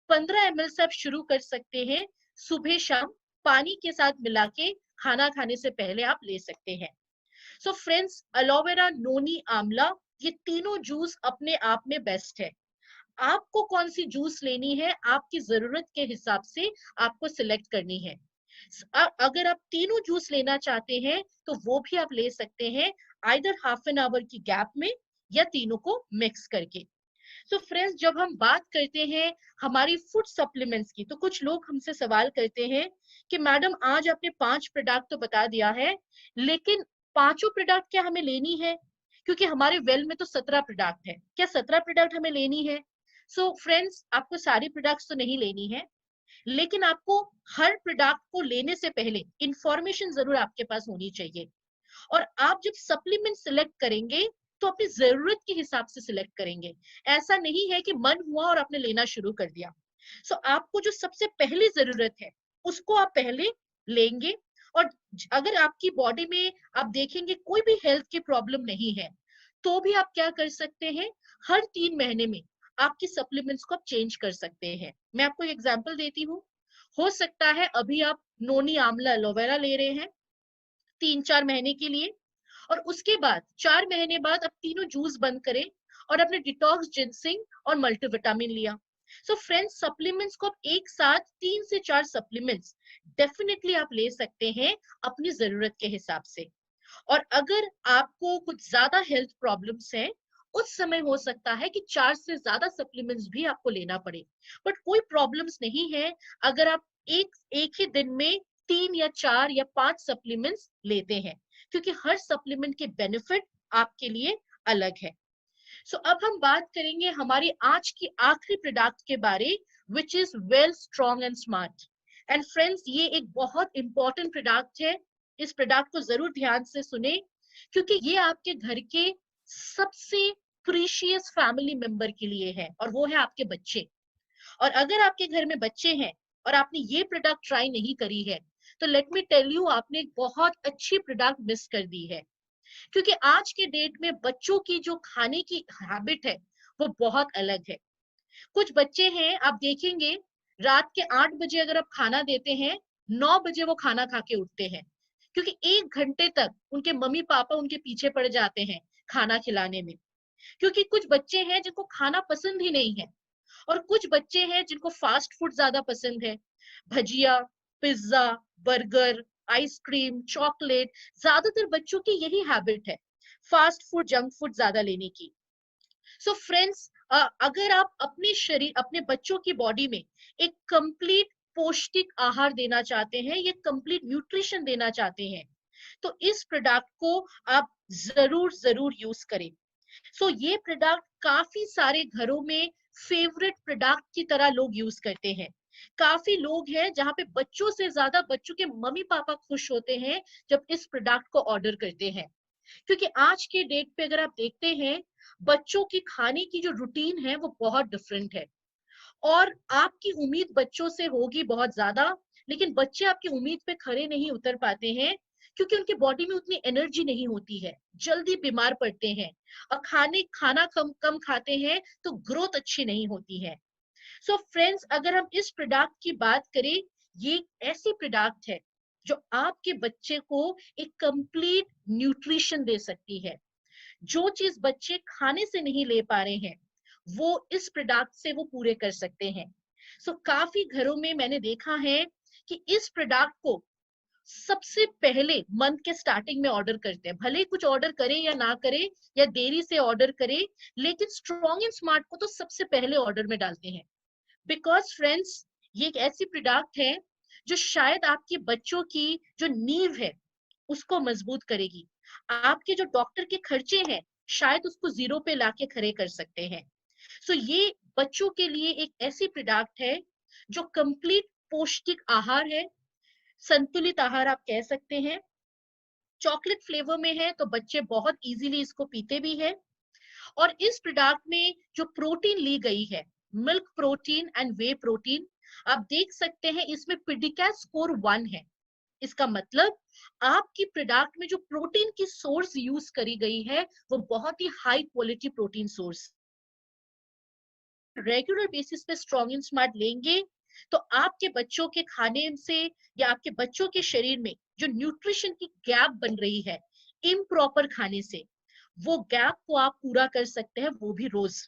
15 ml से आप शुरू कर सकते हैं, सुबह शाम पानी के साथ मिला के खाना खाने से पहले आप ले सकते हैं। सो फ्रेंड्स, एलोवेरा, नोनी, आंवला, ये तीनों जूस अपने आप में बेस्ट है। आपको कौन सी जूस लेनी है, आपकी जरूरत के हिसाब से आपको सिलेक्ट करनी है। अगर आप तीनों जूस लेना चाहते हैं तो वो भी आप ले सकते हैं, आइदर हाफ एन आवर की गैप में या तीनों को मिक्स करके। तो फ्रेंड्स, जब हम बात करते हैं हमारी फूड सप्लीमेंट्स की, तो कुछ लोग हमसे सवाल करते हैं कि मैडम, आज आपने 5 प्रोडक्ट तो बता दिया है, लेकिन पांचों प्रोडक्ट क्या हमें लेनी है? क्योंकि हमारे वेल में तो 17 प्रोडक्ट है, क्या 17 प्रोडक्ट हमें लेनी है? सो फ्रेंड्स, आपको सारी प्रोडक्ट्स तो नहीं लेनी है, लेकिन आपको हर प्रोडक्ट को लेने से पहले इंफॉर्मेशन जरूर आपके पास होनी चाहिए। और आप जब सप्लीमेंट सिलेक्ट करेंगे तो अपनी जरूरत के हिसाब से सिलेक्ट करेंगे। ऐसा नहीं है कि मन हुआ और आपने लेना शुरू कर दिया। सो आपको जो सबसे पहली जरूरत है उसको आप पहले लेंगे। और अगर आपकी बॉडी में आप देखेंगे कोई भी हेल्थ की प्रॉब्लम नहीं है, तो भी आप क्या कर सकते हैं, हर 3 महीने में आपकी सप्लीमेंट्स को आप चेंज कर सकते हैं। मैं आपको एग्जांपल देती हूँ। हो सकता है अभी आप नोनी, आंवला, एलोवेरा ले रहे हैं 3-4 महीने के लिए, और उसके बाद 4 महीने बाद आप तीनों जूस बंद करें और अपने डिटॉक्स, जिंसिंग और मल्टीविटामिन लिया। सो फ्रेंड्स, सप्लीमेंट्स को आप एक साथ 3 से 4 सप्लीमेंट्स डेफिनेटली आप ले सकते हैं अपनी जरूरत के हिसाब से। और अगर आपको कुछ ज्यादा हेल्थ प्रॉब्लम्स हैं, उस समय हो सकता है कि 4 से ज्यादा सप्लीमेंट्स भी आपको लेना पड़े। बट कोई प्रॉब्लम्स नहीं है अगर आप एक एक ही दिन में 3 या 4 या 5 सप्लीमेंट्स लेते हैं, क्योंकि हर सप्लीमेंट के बेनिफिट आपके लिए अलग है। सो अब हम बात करेंगे हमारी आज की आखिरी प्रोडक्ट के बारे, which is well strong and smart. And friends, ये एक बहुत इंपॉर्टेंट प्रोडक्ट है। इस प्रोडक्ट को जरूर ध्यान से सुने, क्योंकि ये आपके घर के सबसे प्रीशियस फैमिली मेंबर के लिए है, और वो है आपके बच्चे। और अगर आपके घर में बच्चे हैं और आपने ये प्रोडक्ट ट्राई नहीं करी है, तो लेट मी टेल यू, आपने एक बहुत अच्छी प्रोडक्ट मिस कर दी है। क्योंकि आज के डेट में बच्चों की जो खाने की हैबिट है वो बहुत अलग है। कुछ बच्चे हैं, आप देखेंगे रात के 8 बजे अगर आप खाना देते हैं, 9 बजे वो खाना खा के उठते हैं, क्योंकि 1 घंटे तक उनके मम्मी पापा उनके पीछे पड़ जाते हैं खाना खिलाने में। क्योंकि कुछ बच्चे हैं जिनको खाना पसंद ही नहीं है, और कुछ बच्चे हैं जिनको फास्ट फूड ज्यादा पसंद है। भजिया, पिज्जा, बर्गर, आइसक्रीम, चॉकलेट, ज्यादातर बच्चों की यही हैबिट है, फास्ट फूड, जंक फूड ज्यादा लेने की। सो फ्रेंड्स, अगर आप अपने शरीर, अपने बच्चों की बॉडी में एक कंप्लीट पौष्टिक आहार देना चाहते हैं, ये कंप्लीट न्यूट्रिशन देना चाहते हैं, तो इस प्रोडक्ट को आप जरूर जरूर यूज करें। सो ये प्रोडक्ट काफी सारे घरों में फेवरेट प्रोडक्ट की तरह लोग यूज करते हैं। काफी लोग हैं जहां पे बच्चों से ज्यादा बच्चों के मम्मी पापा खुश होते हैं जब इस प्रोडक्ट को ऑर्डर करते हैं। क्योंकि आज के डेट पे अगर आप देखते हैं, बच्चों की खाने की जो रूटीन है वो बहुत डिफरेंट है, और आपकी उम्मीद बच्चों से होगी बहुत ज्यादा, लेकिन बच्चे आपकी उम्मीद पे खरे नहीं उतर पाते हैं, क्योंकि उनकी बॉडी में उतनी एनर्जी नहीं होती है, जल्दी बीमार पड़ते हैं, और खाना कम कम खाते हैं तो ग्रोथ अच्छी नहीं होती है। सो फ्रेंड्स, अगर हम इस प्रोडक्ट की बात करें, ये ऐसी प्रोडक्ट है जो आपके बच्चे को एक कंप्लीट न्यूट्रिशन दे सकती है। जो चीज बच्चे खाने से नहीं ले पा रहे हैं, वो इस प्रोडक्ट से वो पूरे कर सकते हैं। सो काफी घरों में मैंने देखा है कि इस प्रोडक्ट को सबसे पहले मंथ के स्टार्टिंग में ऑर्डर करते हैं, भले ही कुछ ऑर्डर करे या ना करे, या देरी से ऑर्डर करे, लेकिन स्ट्रॉन्ग एंड स्मार्ट को तो सबसे पहले ऑर्डर में डालते हैं। बिकॉज फ्रेंड्स, ये एक ऐसी प्रोडक्ट है जो शायद आपके बच्चों की जो नींव है उसको मजबूत करेगी। आपके जो डॉक्टर के खर्चे हैं, शायद उसको जीरो पे लाके खड़े कर सकते हैं। सो ये बच्चों के लिए एक ऐसी प्रोडक्ट है जो कंप्लीट पौष्टिक आहार है, संतुलित आहार आप कह सकते हैं। चॉकलेट फ्लेवर में है तो बच्चे बहुत इजीली इसको पीते भी है। और इस प्रोडक्ट में जो प्रोटीन ली गई है, milk protein and way protein, आप देख सकते हैं इसमें पिडिकैट स्कोर 1 है। इसका मतलब आपकी प्रोडक्ट में जो प्रोटीन की सोर्स यूज करी गई है वो बहुत ही high quality protein source. Regular basis पे स्ट्रॉन्ग एंड स्मार्ट लेंगे तो आपके बच्चों के खाने से या आपके बच्चों के शरीर में जो न्यूट्रिशन की गैप बन रही है इम्प्रॉपर खाने से, वो गैप को आप पूरा कर सकते हैं, वो भी रोज।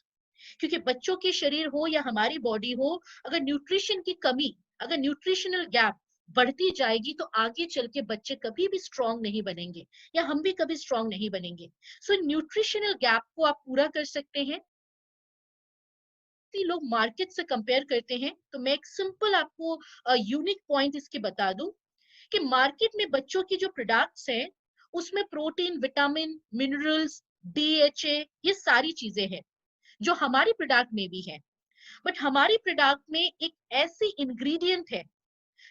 क्योंकि बच्चों के शरीर हो या हमारी बॉडी हो, अगर न्यूट्रिशन की कमी, अगर न्यूट्रिशनल गैप बढ़ती जाएगी तो आगे चल के बच्चे कभी भी स्ट्रांग नहीं बनेंगे, या हम भी कभी स्ट्रांग नहीं बनेंगे। सो न्यूट्रिशनल गैप को आप पूरा कर सकते हैं। लोग मार्केट से कंपेयर करते हैं, तो मैं एक सिंपल आपको यूनिक पॉइंट इसके बता दूं कि मार्केट में बच्चों की जो प्रोडक्ट्स हैं उसमें प्रोटीन, विटामिन, मिनरल्स, डीएचए, ये सारी चीजें हैं जो हमारी प्रोडक्ट में भी है। बट हमारी प्रोडक्ट में एक ऐसी इंग्रेडिएंट है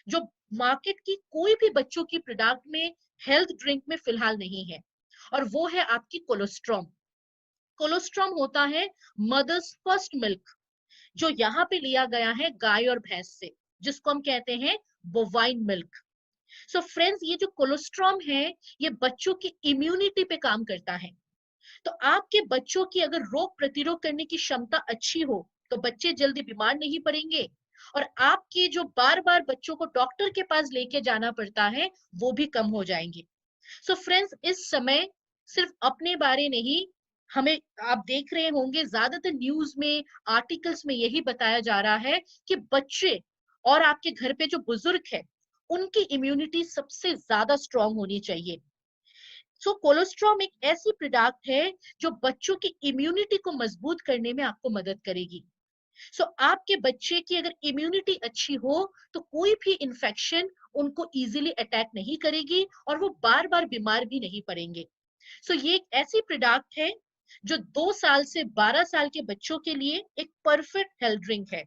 जो मार्केट की कोई भी बच्चों की प्रोडक्ट में, हेल्थ ड्रिंक में फिलहाल नहीं है, और वो है आपकी कोलेस्ट्रॉम। कोलेस्ट्रॉम होता है मदर्स फर्स्ट मिल्क, जो यहाँ पे लिया गया है गाय और भैंस से, जिसको हम कहते हैं बोवाइन मिल्क। सो फ्रेंड्स, ये जो कोलेस्ट्रॉम है ये बच्चों की इम्यूनिटी पे काम करता है। तो आपके बच्चों की अगर रोग प्रतिरोध करने की क्षमता अच्छी हो तो बच्चे जल्दी बीमार नहीं पड़ेंगे, और आपके जो बार बार बच्चों को डॉक्टर के पास लेके जाना पड़ता है वो भी कम हो जाएंगे। सो फ्रेंड्स, इस समय सिर्फ अपने बारे नहीं, हमें, आप देख रहे होंगे ज्यादातर न्यूज में, आर्टिकल्स में यही बताया जा रहा है कि बच्चे और आपके घर पे जो बुजुर्ग है उनकी इम्यूनिटी सबसे ज्यादा स्ट्रांग होनी चाहिए। सो कोलेस्ट्रॉम एक ऐसी प्रोडक्ट है जो बच्चों की इम्यूनिटी को मजबूत करने में आपको मदद करेगी। सो आपके बच्चे की अगर इम्यूनिटी अच्छी हो तो कोई भी इंफेक्शन उनको इजीली अटैक नहीं करेगी, और वो बार बार बीमार भी नहीं पड़ेंगे। सो ये एक ऐसी प्रोडक्ट है जो 2 साल से 12 साल के बच्चों के लिए एक परफेक्ट हेल्थ ड्रिंक है।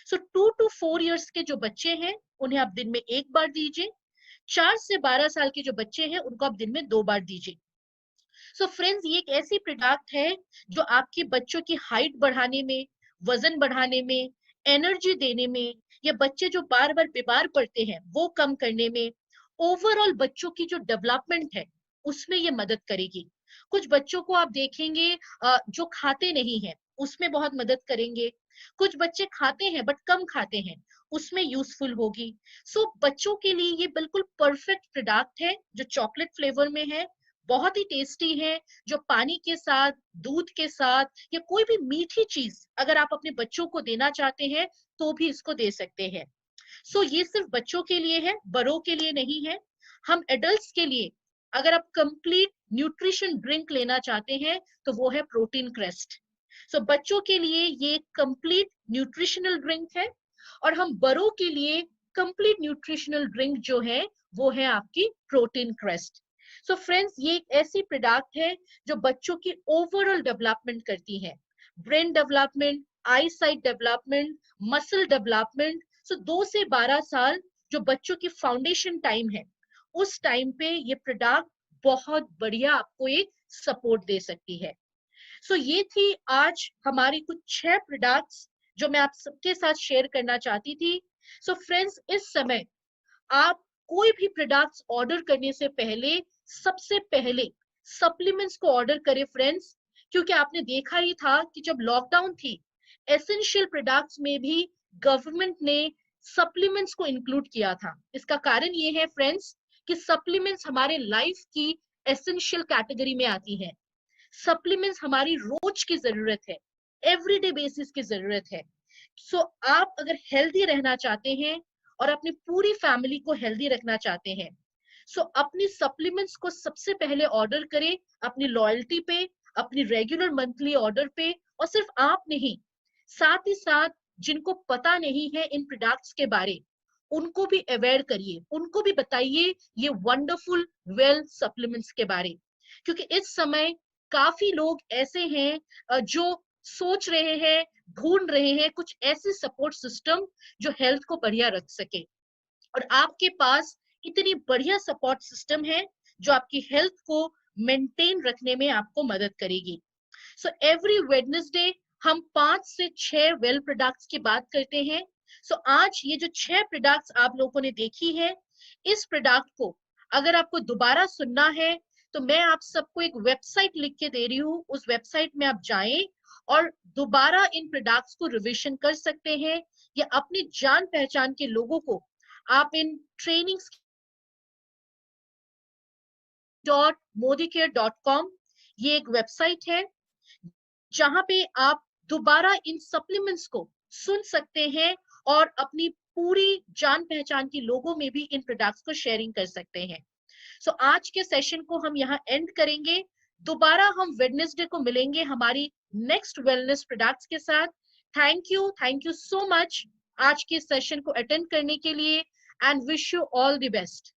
सो 2 to 4 इयर्स के जो बच्चे हैं उन्हें आप दिन में एक बार दीजिए, 4 से 12 साल के जो बच्चे हैं उनको आप दिन में 2 बार दीजिए। सो फ्रेंड्स, ये एक ऐसी प्रोडक्ट है जो आपके बच्चों की हाइट बढ़ाने में, वजन बढ़ाने में, एनर्जी देने में, या बच्चे जो बार बार बीमार पड़ते हैं वो कम करने में, ओवरऑल बच्चों की जो डेवलपमेंट है उसमें ये मदद करेगी। कुछ बच्चों को आप देखेंगे जो खाते नहीं हैं उसमें बहुत मदद करेंगे, कुछ बच्चे खाते हैं बट कम खाते हैं, उसमें यूजफुल होगी। सो बच्चों के लिए ये बिल्कुल परफेक्ट प्रोडक्ट है जो चॉकलेट फ्लेवर में है, बहुत ही टेस्टी है, जो पानी के साथ, दूध के साथ या कोई भी मीठी चीज अगर आप अपने बच्चों को देना चाहते हैं तो भी इसको दे सकते हैं। सो ये सिर्फ बच्चों के लिए है, बड़ों के लिए नहीं है। हम एडल्ट्स के लिए अगर आप कंप्लीट न्यूट्रिशन ड्रिंक लेना चाहते हैं तो वो है प्रोटीन क्रेस्ट। सो बच्चों के लिए ये कंप्लीट न्यूट्रिशनल ड्रिंक है, और हम बड़ों के लिए कंप्लीट न्यूट्रिशनल ड्रिंक जो है वो है आपकी प्रोटीन क्रेस्ट। सो फ्रेंड्स, ये एक ऐसी प्रोडक्ट है जो बच्चों की ओवरऑल डेवलपमेंट करती है, ब्रेन डेवलपमेंट, आई साइट डेवलपमेंट, मसल डेवलपमेंट। सो 2 से 12 साल जो बच्चों की फाउंडेशन टाइम है, उस टाइम पे ये प्रोडक्ट बहुत बढ़िया आपको एक सपोर्ट दे सकती है। सो ये थी आज हमारी कुछ 6 प्रोडक्ट्स जो मैं आप सबके साथ शेयर करना चाहती थी। सो फ्रेंड्स, इस समय आप कोई भी प्रोडक्ट्स ऑर्डर करने से पहले सबसे पहले सप्लीमेंट्स को ऑर्डर करें फ्रेंड्स, क्योंकि आपने देखा ही था कि जब लॉकडाउन थी, एसेंशियल प्रोडक्ट्स में भी गवर्नमेंट ने सप्लीमेंट्स को इंक्लूड किया था। इसका कारण ये है फ्रेंड्स कि सप्लीमेंट्स हमारे लाइफ की एसेंशियल कैटेगरी में आती है। सप्लीमेंट्स हमारी रोज की जरूरत है, एवरीडे बेसिस की जरूरत है। सो आप अगर हेल्दी रहना चाहते हैं और अपनी पूरी फैमिली को हेल्दी रखना चाहते हैं, सो अपनी सप्लीमेंट्स को सबसे पहले ऑर्डर करें अपनी लॉयल्टी पे, अपनी रेगुलर मंथली ऑर्डर पे। और सिर्फ आप नहीं, साथ ही साथ जिनको पता नहीं है इन प्रोडक्ट्स के बारे, उनको भी अवेयर करिए, उनको भी बताइए ये वंडरफुल वेल सप्लीमेंट्स के बारे। क्योंकि इस समय काफी लोग ऐसे हैं जो सोच रहे हैं, ढूंढ रहे हैं कुछ ऐसे सपोर्ट सिस्टम जो हेल्थ को बढ़िया रख सके, और आपके पास इतनी बढ़िया सपोर्ट सिस्टम है जो आपकी हेल्थ को मेंटेन रखने में आपको मदद करेगी। सो एवरी वेडनेसडे हम 5 से 6 वेल प्रोडक्ट्स की बात करते हैं। सो आज ये जो 6 प्रोडक्ट्स आप लोगों ने देखी है, इस प्रोडक्ट को अगर आपको दोबारा सुनना है तो मैं आप सबको एक वेबसाइट लिख के दे रही हूँ, उस वेबसाइट में आप जाएं और दोबारा इन प्रोडक्ट्स को रिविजन कर सकते हैं, या अपनी जान पहचान के लोगों को आप इन ट्रेनिंग्स .modicare.com ये एक वेबसाइट है जहां पे आप दोबारा इन सप्लीमेंट्स को सुन सकते हैं और अपनी पूरी जान पहचान के लोगों में भी इन प्रोडक्ट्स को शेयरिंग कर सकते हैं। सो आज के सेशन को हम यहाँ एंड करेंगे। दोबारा हम वेडनेसडे को मिलेंगे हमारी नेक्स्ट वेलनेस प्रोडक्ट्स के साथ। थैंक यू सो मच आज के सेशन को अटेंड करने के लिए, and wish you all the best.